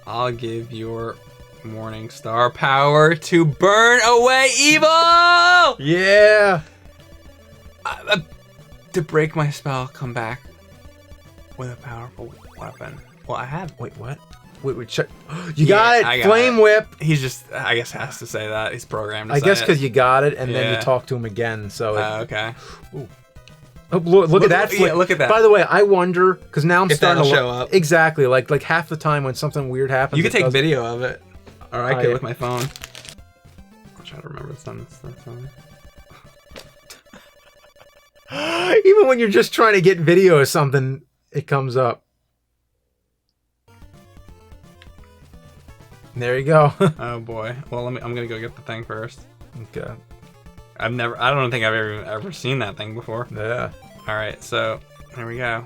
I'll give your Morning Star power to burn away evil! Yeah. To break my spell, come back with a powerful weapon. Well, I have. Wait, what? Wait, check. You got it. I got Flame it. whip. He's just, I guess, has to say that. He's programmed to I say guess it. because you got it, and then Yeah. you talk to him again. So. Okay. Oh, look at that. Flip. Yeah, look at that. By the way, I wonder because now I'm If starting to that'll look. show up. Exactly. Like half the time when something weird happens, You can it take doesn't- video of it. Or I Oh, could yeah. with my phone. I'll try to remember this time. Even when you're just trying to get video of something, it comes up. There you go. Oh boy. Well, I'm gonna go get the thing first. Okay. I don't think I've ever seen that thing before. Yeah. All right, so here we go.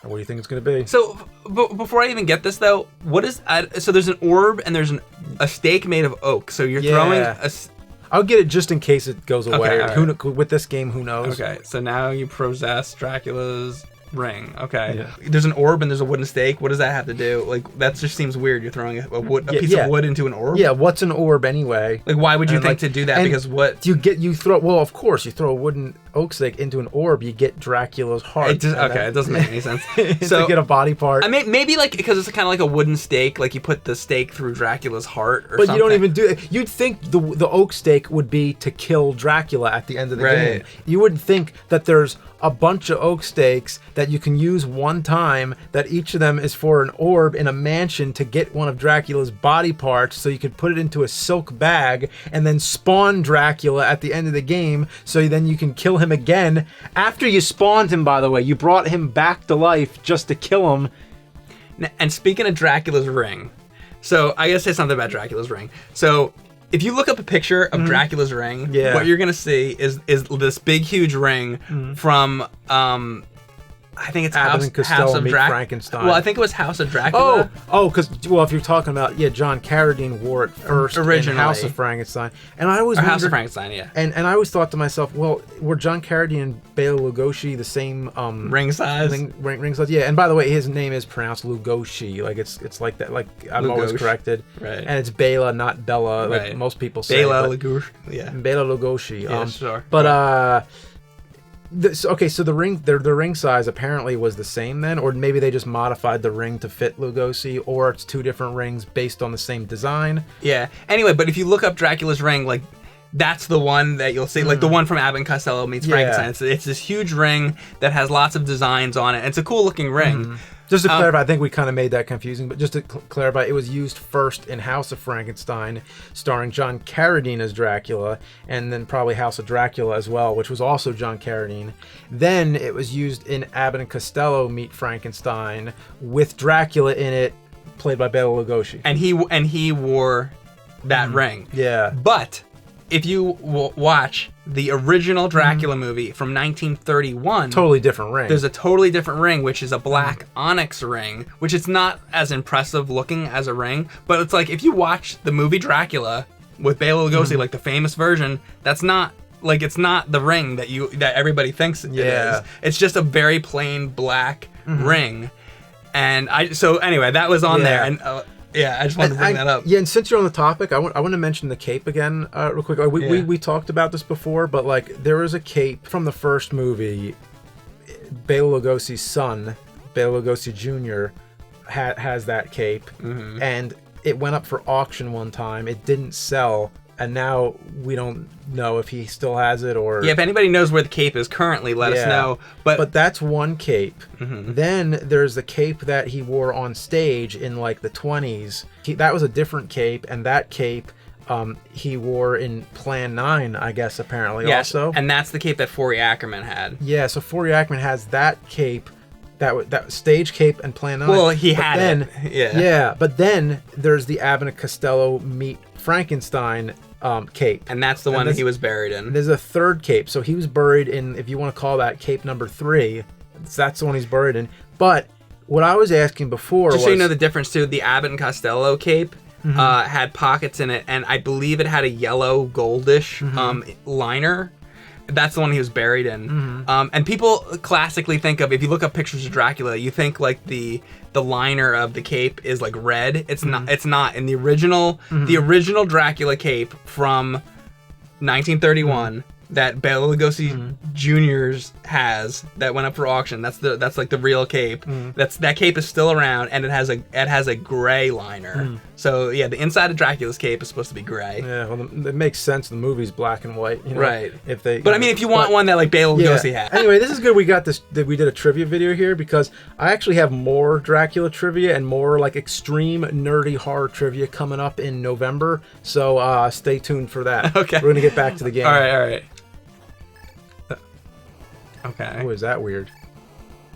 What do you think it's gonna be? So before I even get this though, what is so there's an orb and there's a stake made of oak. So you're throwing a. I'll get it just in case it goes away. Okay, all right. With this game, who knows? Okay, so now you possess Dracula's ring. Okay. Yeah. There's an orb and there's a wooden stake. What does that have to do? Like, that just seems weird. You're throwing a piece of wood into an orb? Yeah, what's an orb anyway? Like, why would you And, think like, to do that? and Because what? Well, of course, you throw a wooden oak stake into an orb, you get Dracula's heart. It doesn't make any sense. To get a body part. I mean, maybe like because it's kind of like a wooden stake, like you put the stake through Dracula's heart or but something. you don't even do it. You'd think the oak stake would be to kill Dracula at the end of the game. You wouldn't think that there's a bunch of oak stakes that you can use one time, that each of them is for an orb in a mansion to get one of Dracula's body parts so you could put it into a silk bag and then spawn Dracula at the end of the game so then you can kill him again. After you spawned him, by the way, you brought him back to life just to kill him. And speaking of Dracula's ring, so I gotta say something about Dracula's ring. So if you look up a picture of Dracula's ring, what you're gonna see is this big, huge ring from I think it's House of Dracula. Frankenstein. Well, I think it was House of Dracula. Because if you're talking about John Carradine wore it first originally, in House of Frankenstein, and I always House of Frankenstein, yeah. And I always thought to myself, well, were John Carradine and Bela Lugosi the same ring size? Ring size, yeah. And by the way, his name is pronounced Lugosi, like it's like that. Like I'm always corrected, right? And it's Bela, not Bella, like most people say. Bela Lugosi, yeah. Bela Lugosi. Yeah, sure. But so the ring size apparently was the same then, or maybe they just modified the ring to fit Lugosi, or it's two different rings based on the same design. Yeah. Anyway, but if you look up Dracula's ring, like that's the one that you'll see, like the one from Abbott and Costello meets Frankenstein. It's this huge ring that has lots of designs on it. It's a cool looking ring. Just to clarify, I think we kind of made that confusing, but just to clarify, it was used first in House of Frankenstein, starring John Carradine as Dracula, and then probably House of Dracula as well, which was also John Carradine. Then it was used in Abbott and Costello Meet Frankenstein, with Dracula in it, played by Bela Lugosi. And he wore that ring. Yeah. But if you watch the original Dracula movie from 1931, totally different ring. There's a totally different ring, which is a black onyx ring, which is not as impressive looking as a ring. But it's like if you watch the movie Dracula with Bela Lugosi, like the famous version, that's not like it's not the ring that everybody thinks it is. It's just a very plain black ring. And anyway, that was on there. And I just wanted to bring that up. Yeah, and since you're on the topic, I want to mention the cape again real quick. We talked about this before, but like there is a cape from the first movie. Bela Lugosi's son, Bela Lugosi Jr., has that cape, and it went up for auction one time. It didn't sell, and now we don't know if he still has it or... Yeah, if anybody knows where the cape is currently, let us know. But that's one cape. Then there's the cape that he wore on stage in like the 20s. That was a different cape, and that cape he wore in Plan 9, I guess, apparently also. And that's the cape that Forey Ackerman had. Yeah, so Forey Ackerman has that cape, that stage cape and Plan 9. Well, he had it. Yeah, but then there's the Abbott and Costello Meet Frankenstein cape. And that's the one that he was buried in. There's a third cape. So he was buried in, if you want to call that cape number 3, that's the one he's buried in. But what I was asking before Just so you know the difference too, the Abbott and Costello cape had pockets in it, and I believe it had a yellow goldish liner. That's the one he was buried in. And people classically think of, if you look up pictures of Dracula, you think like the liner of the cape is like red. It's not. It's not. In the original Dracula cape from 1931 that Bela Lugosi Jr.'s has that went up for auction. That's like the real cape. That cape is still around, and it has a gray liner. So yeah, the inside of Dracula's cape is supposed to be gray. Yeah, well, it makes sense. The movie's black and white, you know, right? But I mean, if you want one that like Bela Lugosi had. Anyway, this is good. We got this. We did a trivia video here because I actually have more Dracula trivia and more like extreme nerdy horror trivia coming up in November. So stay tuned for that. Okay, we're gonna get back to the game. All right. Okay. Oh, is that weird?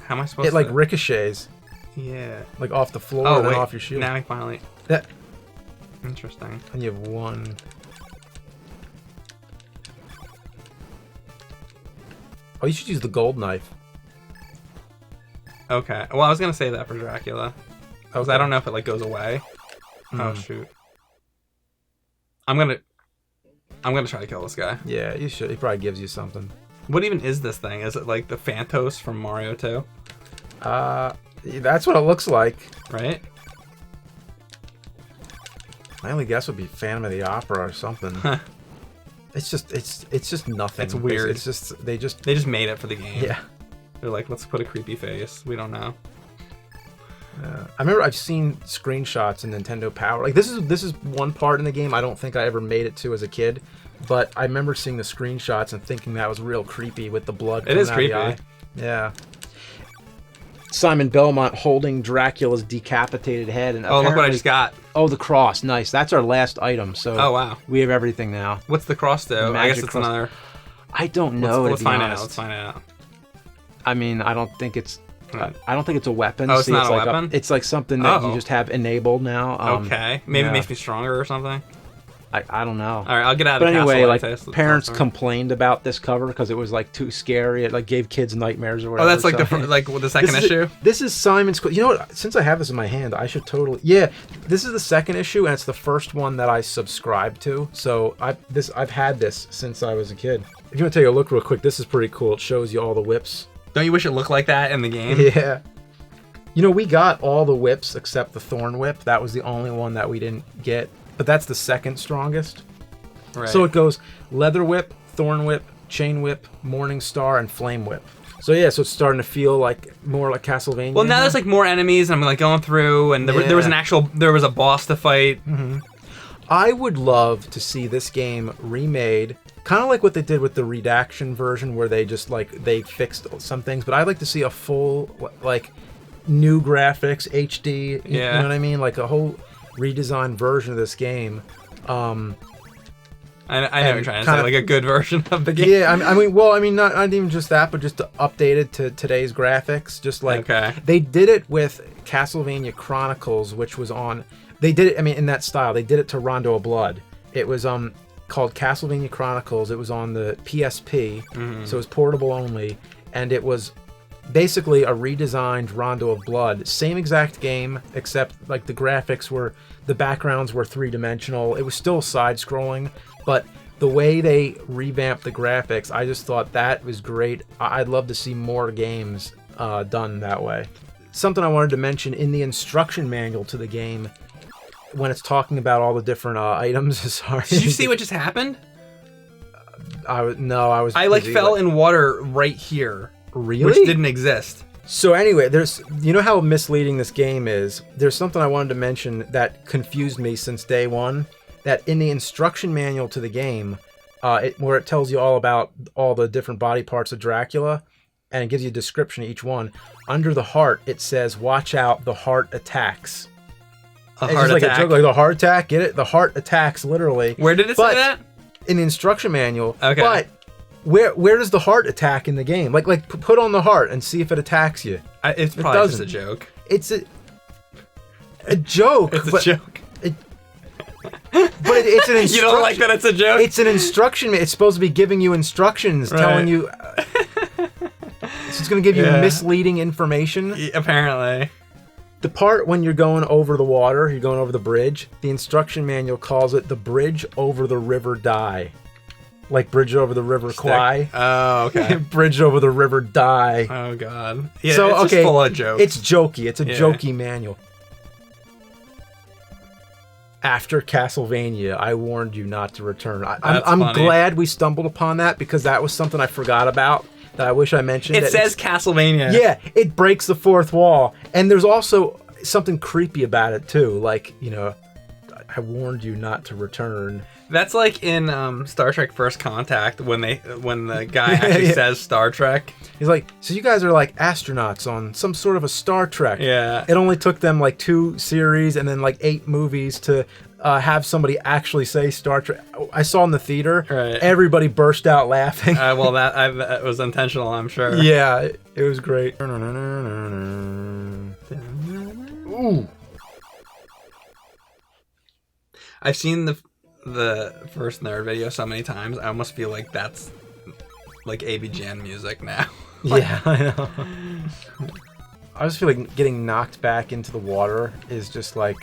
How am I supposed to... It like ricochets. Yeah. Like off the floor and then off your shield. Now I finally... That... Interesting. And you have one. Oh, you should use the gold knife. Okay. Well, I was going to say that for Dracula. Because I don't know if it like goes away. Oh, shoot. I'm going to try to kill this guy. Yeah, you should. He probably gives you something. What even is this thing? Is it like the Phantos from Mario 2? That's what it looks like. Right? My only guess would be Phantom of the Opera or something. It's just nothing. It's weird. It's just they just made it for the game. yeah. They're like, let's put a creepy face. We don't know. I remember I've seen screenshots in Nintendo Power. Like this is one part in the game I don't think I ever made it to as a kid, but I remember seeing the screenshots and thinking that was real creepy with the blood. It is coming out of the eye. Yeah. Simon Belmont holding Dracula's decapitated head, and Oh, look what I just got. Oh, the cross, nice. That's our last item. So Oh, wow. we have everything now. What's the cross do? I Magic guess it's cross. another. I don't know. Let's to be find honest. it out. Let's find it out. I mean, I don't think it's. Right. I don't think it's a weapon. Oh, it's not a like weapon? It's like something that you Oh. just have enabled now. Okay. Maybe yeah. it makes me stronger or something. I don't know. All right, I'll get out But of the anyway, castle like and taste parents the complained about this cover because it was like too scary. It like gave kids nightmares or Oh, whatever. that's like so- the second issue. This is Simon's. You know what? Since I have this in my hand, I should totally. Yeah, this is the second issue, and it's the first one that I subscribed to. So I've had this since I was a kid. If you want to take a look real quick, this is pretty cool. It shows you all the whips. Don't you wish it looked like that in the game? Yeah. You know, we got all the whips except the Thorn Whip. That was the only one that we didn't get. But that's the second strongest. Right. So it goes Leather Whip, Thorn Whip, Chain Whip, Morning Star, and Flame Whip. So yeah, so it's starting to feel like more like Castlevania. Well, now there's like more enemies, and I'm like going through, and there was a boss to fight. Mm-hmm. I would love to see this game remade, kind of like what they did with the Redaction version, where they just like they fixed some things. But I'd like to see a full like new graphics, HD. You know what I mean? Like a whole redesigned version of this game. I know what you're trying to say, like a good version of the game. Yeah, I mean, not even just that, but just to update it to today's graphics. Just like they did it with Castlevania Chronicles, which was on. They did it. I mean, in that style, they did it to Rondo of Blood. It was called Castlevania Chronicles. It was on the PSP, so it was portable only, and it was basically a redesigned Rondo of Blood. Same exact game, except like the graphics were, the backgrounds were 3-dimensional. It was still side-scrolling, but the way they revamped the graphics, I just thought that was great. I'd love to see more games done that way. Something I wanted to mention in the instruction manual to the game, when it's talking about all the different items. Sorry. Did you see what just happened? I was. I like busy, fell in water right here. Really? Which didn't exist. So anyway, you know how misleading this game is. There's something I wanted to mention that confused me since day one. That in the instruction manual to the game, where it tells you all about all the different body parts of Dracula, and it gives you a description of each one. Under the heart, it says, "Watch out, the heart attacks." It's just like a joke, like the heart attack. Get it? The heart attacks, literally. Where did it say that? In the instruction manual. Okay. But where does the heart attack in the game? Like put on the heart and see if it attacks you. It's probably just a joke. It's a joke. It's a joke. But it's an instruction. You don't like that it's a joke? It's an instruction. It's supposed to be giving you instructions, telling you. So it's going to give you misleading information. Apparently. The part when you're going over the water, you're going over the bridge, the instruction manual calls it the bridge over the river Dye. Like bridge over the river Kwai. Oh, okay. Bridge over the river Dye. Oh, God. Yeah, so, it's just full of jokes. It's jokey. It's a jokey manual. After Castlevania, I warned you not to return. I'm glad we stumbled upon that because that was something I forgot about. That I wish I mentioned. It says Castlevania. Yeah, it breaks the fourth wall. And there's also something creepy about it, too. Like, you know, I warned you not to return. That's like in Star Trek First Contact when the guy actually says Star Trek. He's like, so you guys are like astronauts on some sort of a Star Trek. Yeah. It only took them like 2 series and then like 8 movies to have somebody actually say Star Trek. I saw in the theater, everybody burst out laughing. Well, that was intentional, I'm sure. Yeah, it was great. Ooh. I've seen the first Nerd video so many times, I almost feel like that's like ABGN music now. Yeah, I know. I just feel like getting knocked back into the water is just like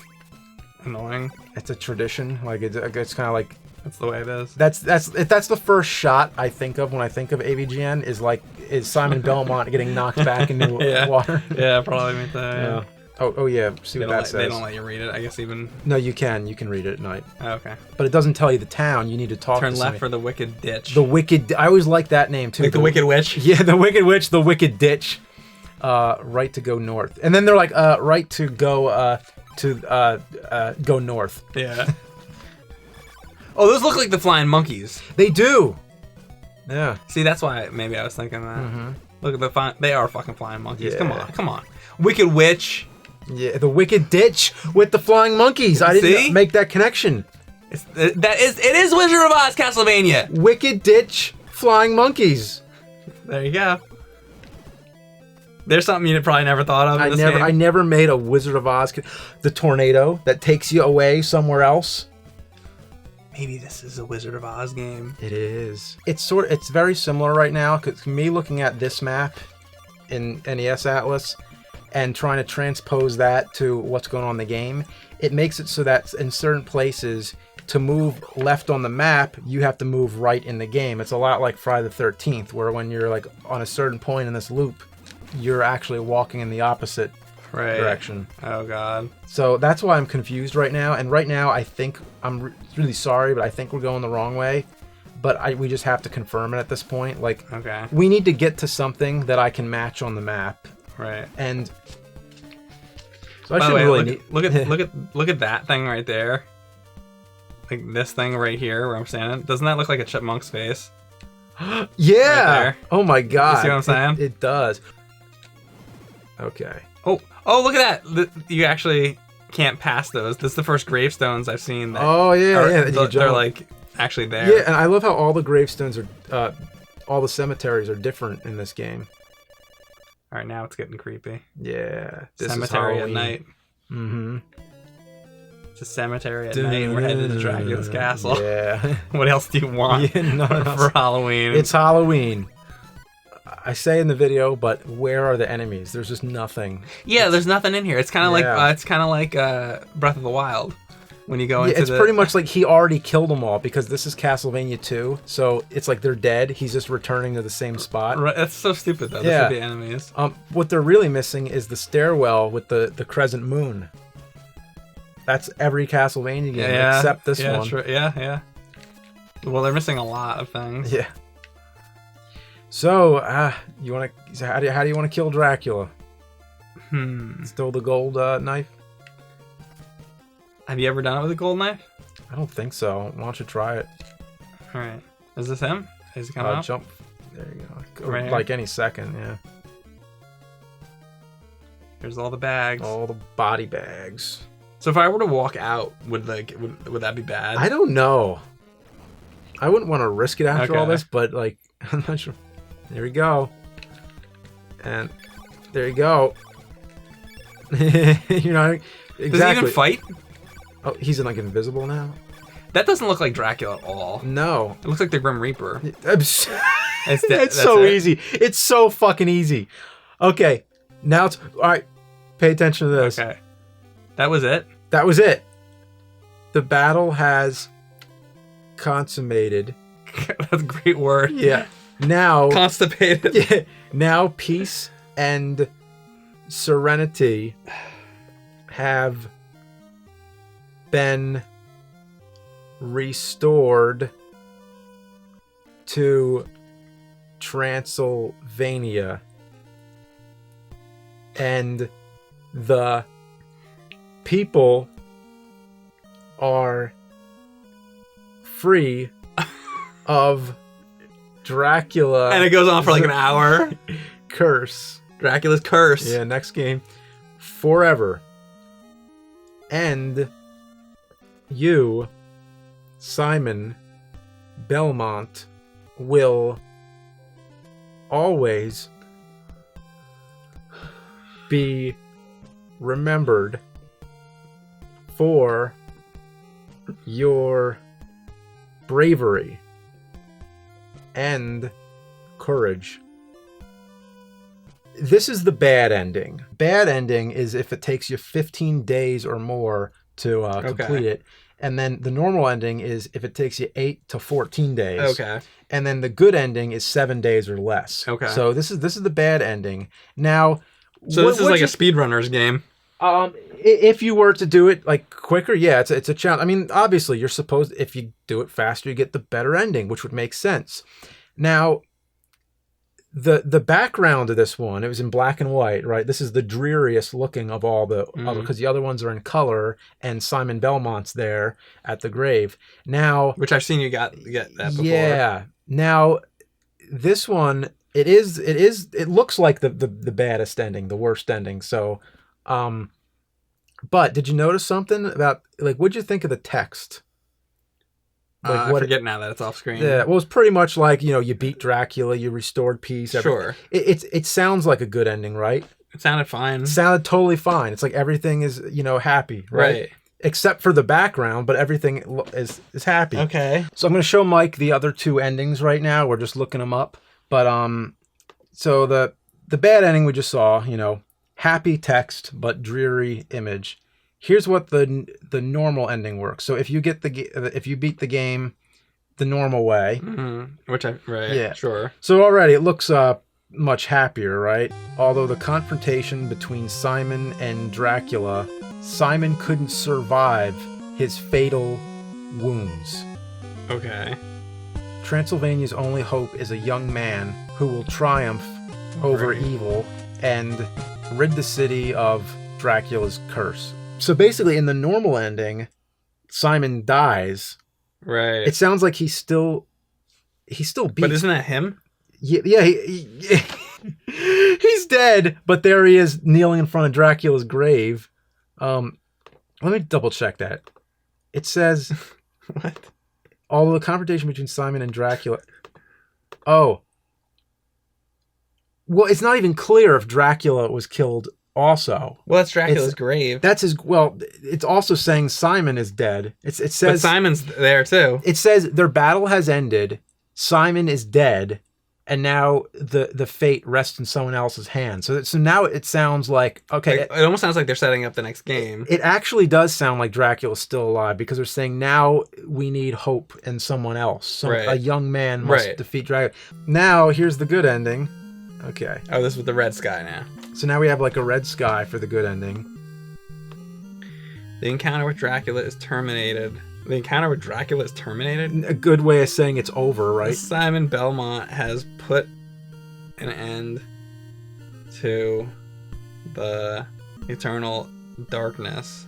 annoying. It's a tradition. Like it's kind of like That's the way it is. That's the first shot I think of when I think of AVGN is Simon Belmont getting knocked back into Yeah. water. Yeah, probably meant that. Yeah. Oh yeah. See what that says. They don't let you read it. I guess even. No, you can read it at night. Oh, okay. But it doesn't tell you the town. You need to talk. Turn to left somebody. for the Wicked Ditch. The Wicked. I always like that name too. Like the Wicked Witch. Yeah, the Wicked Witch, the Wicked Ditch. Right to go north, and then they're like, right to go go north. Yeah. Oh, those look like the flying monkeys. They do. Yeah. See, that's why maybe I was thinking that. Mm-hmm. Look at they are fucking flying monkeys. Yeah. Come on. Wicked Witch. Yeah, the Wicked Ditch with the flying monkeys. I didn't make that connection. It is Wizard of Oz Castlevania. Wicked Ditch, flying monkeys. There you go. There's something you probably never thought of. I never made a Wizard of Oz. The tornado that takes you away somewhere else. Maybe this is a Wizard of Oz game. It is. It's very similar right now, because me looking at this map in NES Atlas and trying to transpose that to what's going on in the game, it makes it so that in certain places, to move left on the map, you have to move right in the game. It's a lot like Friday the 13th, where when you're like on a certain point in this loop, you're actually walking in the opposite direction. Oh god. So that's why I'm confused right now. And right now, I think I'm really sorry, but I think we're going the wrong way. But we just have to confirm it at this point. Like, okay, we need to get to something that I can match on the map. Right. And so by the way, look at that thing right there. Like this thing right here where I'm standing. Doesn't that look like a chipmunk's face? Yeah. Right, oh my god. You see what I'm saying? It does. Okay. Oh, look at that! You actually can't pass those. This is the first gravestones I've seen. They're like actually there. Yeah, and I love how all the gravestones are, all the cemeteries are different in this game. All right, now it's getting creepy. Yeah, this cemetery at night. Mm-hmm. It's a cemetery at night, and we're headed to Dracula's castle. Yeah. What else do you want for Halloween? It's Halloween. I say in the video, but where are the enemies? There's just nothing. Yeah, there's nothing in here. It's kind of like Breath of the Wild. When you go into it's pretty much like he already killed them all, because this is Castlevania 2, so it's like they're dead. He's just returning to the same spot. Right, that's so stupid though. Yeah. This would be enemies. What they're really missing is the stairwell with the crescent moon. That's every Castlevania game except this one. True. Yeah. Well, they're missing a lot of things. Yeah. So, how do you want to kill Dracula? Still the gold knife? Have you ever done it with a gold knife? I don't think so. Why don't you try it? All right. Is this him? Is he coming up? Jump. There you go. Right like any second, yeah. There's all the bags. All the body bags. So if I were to walk out, would that be bad? I don't know. I wouldn't want to risk it after all this, but like, I'm not sure. There we go. And there you go. You're not exactly. Does he even fight? Oh, he's like invisible now. That doesn't look like Dracula at all. No, it looks like the Grim Reaper. It's so easy. It's so fucking easy. Okay, now it's all right. Pay attention to this. Okay, that was it. That was it. The battle has consummated. That's a great word. Yeah. Now constipated. Yeah. Now peace and serenity have been restored to Transylvania, and the people are free of Dracula. And it goes on for like an hour. Curse. Dracula's curse. Yeah, next game. Forever. And you, Simon Belmont, will always be remembered for your bravery and courage. This is the bad ending. Bad ending is if it takes you 15 days or more to complete it. And then the normal ending is if it takes you 8 to 14 days. Okay. And then the good ending is 7 days or less. Okay. So this is the bad ending. Now, so this is like a speedrunner's game. If you were to do it like quicker, yeah, it's a challenge. I mean, obviously, you're supposed, if you do it faster, you get the better ending, which would make sense. Now, the background of this one, it was in black and white, right? This is the dreariest looking of all the other, because the other ones are in color, and Simon Belmont's there at the grave. Now, which I've seen you get that before. Yeah. Now, this one, it looks like the baddest ending, the worst ending. So, but did you notice something about, like, what'd you think of the text? Like, I forget now that it's off screen. Yeah, well, it's pretty much like, you beat Dracula, you restored peace. Sure. It sounds like a good ending, right? It sounded fine. It sounded totally fine. It's like everything is, happy, right? Except for the background, but everything is happy. Okay. So I'm going to show Mike the other two endings right now. We're just looking them up. But so the bad ending we just saw, happy text but dreary image. Here's what the normal ending works. So if you beat the game the normal way, yeah, sure. So already it looks much happier, right? Although the confrontation between Simon and Dracula, Simon couldn't survive his fatal wounds. Okay. Transylvania's only hope is a young man who will triumph over evil and rid the city of Dracula's curse. So basically, in the normal ending, Simon dies. Right. It sounds like he still beats. But isn't that him? Yeah, he's dead, but there he is kneeling in front of Dracula's grave. Let me double check that. It says, what? Although the confrontation between Simon and Dracula. Oh. Well, it's not even clear if Dracula was killed also. Well, that's Dracula's grave. That's his. Well, it's also saying Simon is dead. It says. But Simon's there too. It says their battle has ended. Simon is dead, and now the fate rests in someone else's hands. So now it sounds like okay. It almost sounds like they're setting up the next game. It actually does sound like Dracula's still alive because they're saying now we need hope in someone else. A young man must defeat Dracula. Now here's the good ending. Okay. Oh, this is with the red sky now. So now we have like a red sky for the good ending. The encounter with Dracula is terminated. The encounter with Dracula is terminated? A good way of saying it's over, right? Simon Belmont has put an end to the eternal darkness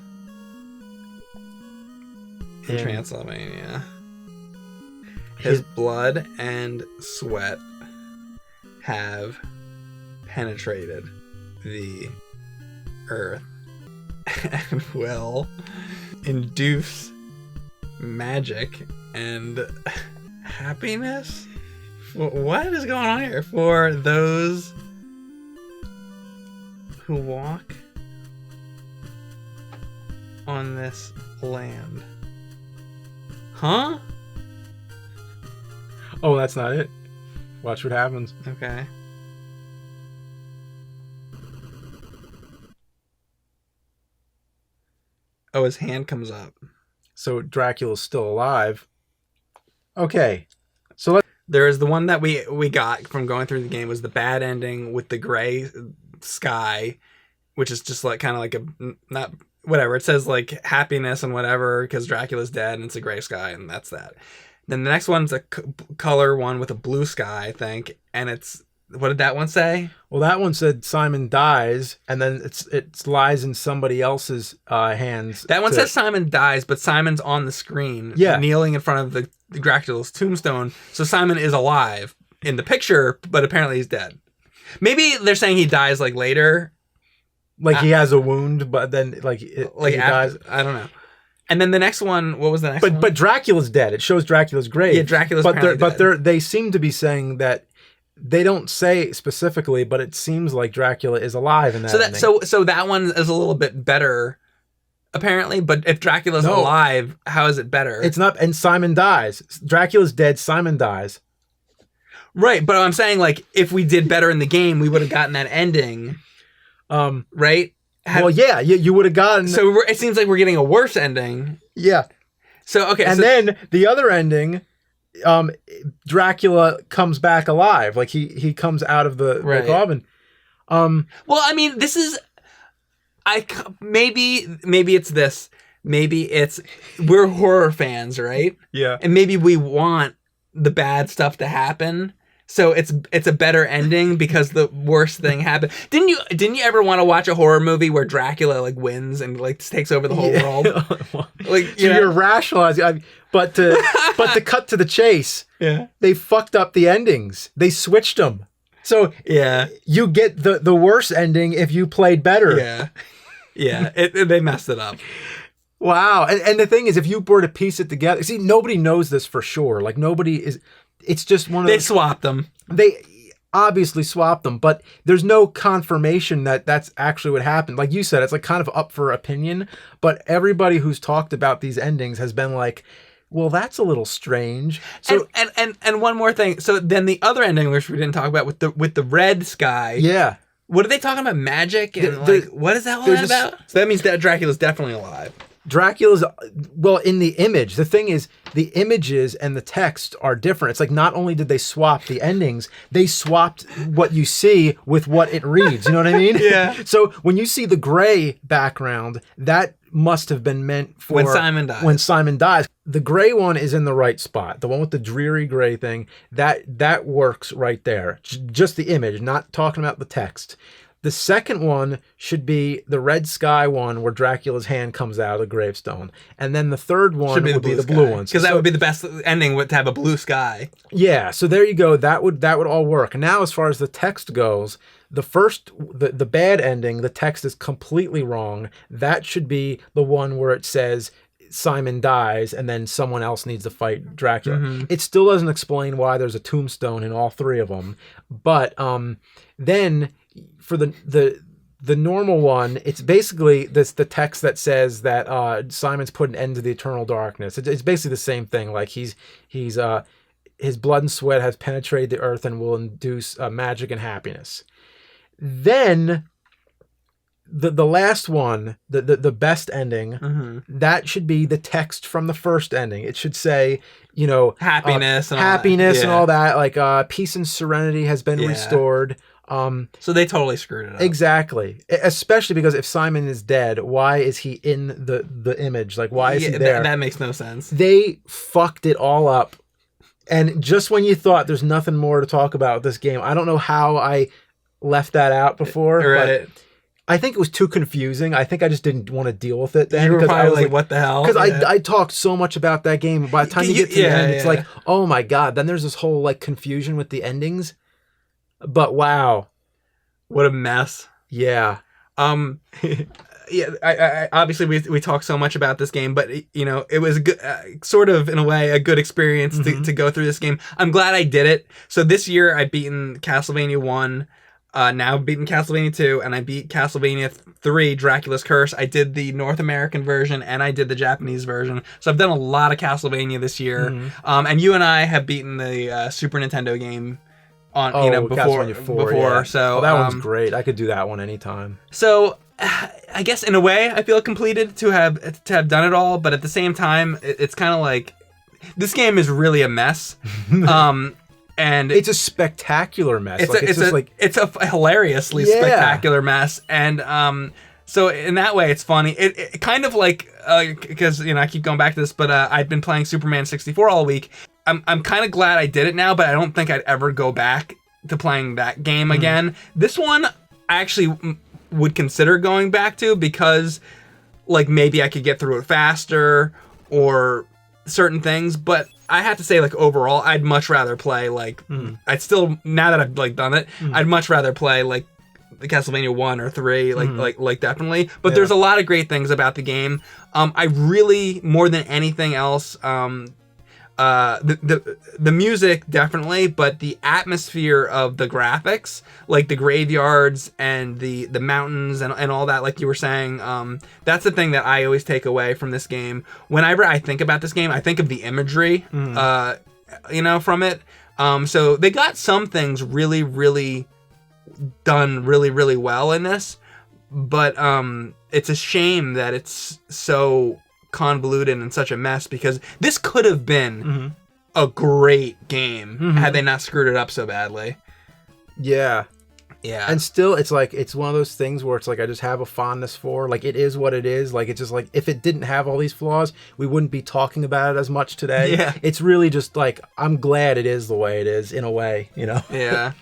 in Transylvania. His blood and sweat have penetrated the earth and will induce magic and happiness. What is going on here for those who walk on this land? Huh? Oh, that's not it. Watch what happens. Okay. Oh, his hand comes up. So Dracula's still alive. Okay. So there is the one that we got from going through the game was the bad ending with the gray sky, which is just like kind of like a not whatever. It says like happiness and whatever because Dracula's dead and it's a gray sky and that's that. Then the next one's a color one with a blue sky, I think, and it's what did that one say? Well, that one said Simon dies, and then it lies in somebody else's hands. That one says Simon dies, but Simon's on the screen, kneeling in front of the Dracula's tombstone. So Simon is alive in the picture, but apparently he's dead. Maybe they're saying he dies like later, like he has a wound, but then like he dies. I don't know. And then the next one, what was the next one? But Dracula's dead. It shows Dracula's grave. Yeah, Dracula's dead. But they seem to be saying that. They don't say specifically, but it seems like Dracula is alive in that. So that one is a little bit better, apparently. But if Dracula's alive, how is it better? It's not. And Simon dies. Dracula's dead. Simon dies. Right, but I'm saying like if we did better in the game, we would have gotten that ending, right? Well, yeah, you would have gotten. So it seems like we're getting a worse ending. Yeah. So okay, and then the other ending, Dracula comes back alive. Like he comes out of the coffin. Well, I mean, this is. Maybe it's this. Maybe it's we're horror fans, right? Yeah. And maybe we want the bad stuff to happen. So it's a better ending because the worst thing happened. Didn't you ever want to watch a horror movie where Dracula like wins and like takes over the whole world? Like you're rationalizing, but to cut to the chase, they fucked up the endings. They switched them. So you get the worse ending if you played better. They messed it up. Wow. And the thing is, if you were to piece it together, see, nobody knows this for sure. Like nobody is. It's just one of they swapped them. They obviously swapped them, but there's no confirmation that that's actually what happened. Like you said, it's like kind of up for opinion, but everybody who's talked about these endings has been like, well, that's a little strange. So and one more thing. So then the other ending, which we didn't talk about with the red sky. Yeah. What are they talking about? Magic and what is that all about? So that means that Dracula's definitely alive. Dracula's, well, in the image. The thing is, the images and the text are different. It's like not only did they swap the endings, they swapped what you see with what it reads. You know what I mean? Yeah. So when you see the gray background, that must have been meant for when Simon dies. When Simon dies. The gray one is in the right spot. The one with the dreary gray thing, that works right there. Just the image, not talking about the text. The second one should be the red sky one where Dracula's hand comes out of the gravestone. And then the third one would be the blue ones. Because that would be the best ending to have a blue sky. Yeah, so there you go. That would all work. And now as far as the text goes, the bad ending, the text is completely wrong. That should be the one where it says Simon dies and then someone else needs to fight Dracula. Mm-hmm. It still doesn't explain why there's a tombstone in all three of them. But then for the normal one, it's basically the text that says that Simon's put an end to the eternal darkness. It's basically the same thing. Like he's his blood and sweat has penetrated the earth and will induce magic and happiness. Then the last one, the best ending, that should be the text from the first ending. It should say, happiness and all that. Like peace and serenity has been restored. So they totally screwed it up. Exactly. Especially because if Simon is dead, why is he in the image? Like, why is he there? That makes no sense. They fucked it all up. And just when you thought there's nothing more to talk about with this game, I don't know how I left that out before. Right. But I think it was too confusing. I think I just didn't want to deal with it then. You were probably I was like, what the hell? Because I talked so much about that game. By the time you get to the end, it's like, oh my God. Then there's this whole like confusion with the endings. But wow, what a mess! Yeah, I obviously we talk so much about this game, but it was a good, sort of in a way a good experience to go through this game. I'm glad I did it. So this year I've beaten Castlevania 1, now I've beaten Castlevania 2, and I beat Castlevania 3, Dracula's Curse. I did the North American version and I did the Japanese version. So I've done a lot of Castlevania this year. And you and I have beaten the Super Nintendo game. Before. So that one's great. I could do that one anytime. So I guess in a way I feel completed to have done it all, but at the same time it's kind of like this game is really a mess. And it's a spectacular mess. It's a hilariously spectacular mess. And so in that way it's funny. It kind of like because I keep going back to this, but I've been playing Superman 64 all week. I'm kind of glad I did it now, but I don't think I'd ever go back to playing that game again. This one I actually would consider going back to because like maybe I could get through it faster or certain things, but I have to say like overall I'd much rather play like I'd still, now that I've like done it, I'd much rather play like the Castlevania 1 or 3 like definitely. But there's a lot of great things about the game. I really, more than anything else, the music definitely, but the atmosphere of the graphics, like the graveyards and the mountains and all that, like you were saying, that's the thing that I always take away from this game. Whenever I think about this game, I think of the imagery, from it. So they got some things really, really done really, really well in this, But it's a shame that it's so convoluted and such a mess, because this could have been a great game had they not screwed it up so badly. Yeah. Yeah. And still, it's like, it's one of those things where it's like, I just have a fondness for, like, it is what it is. Like, it's just like, if it didn't have all these flaws, we wouldn't be talking about it as much today. Yeah. It's really just like, I'm glad it is the way it is, in a way, you know? Yeah.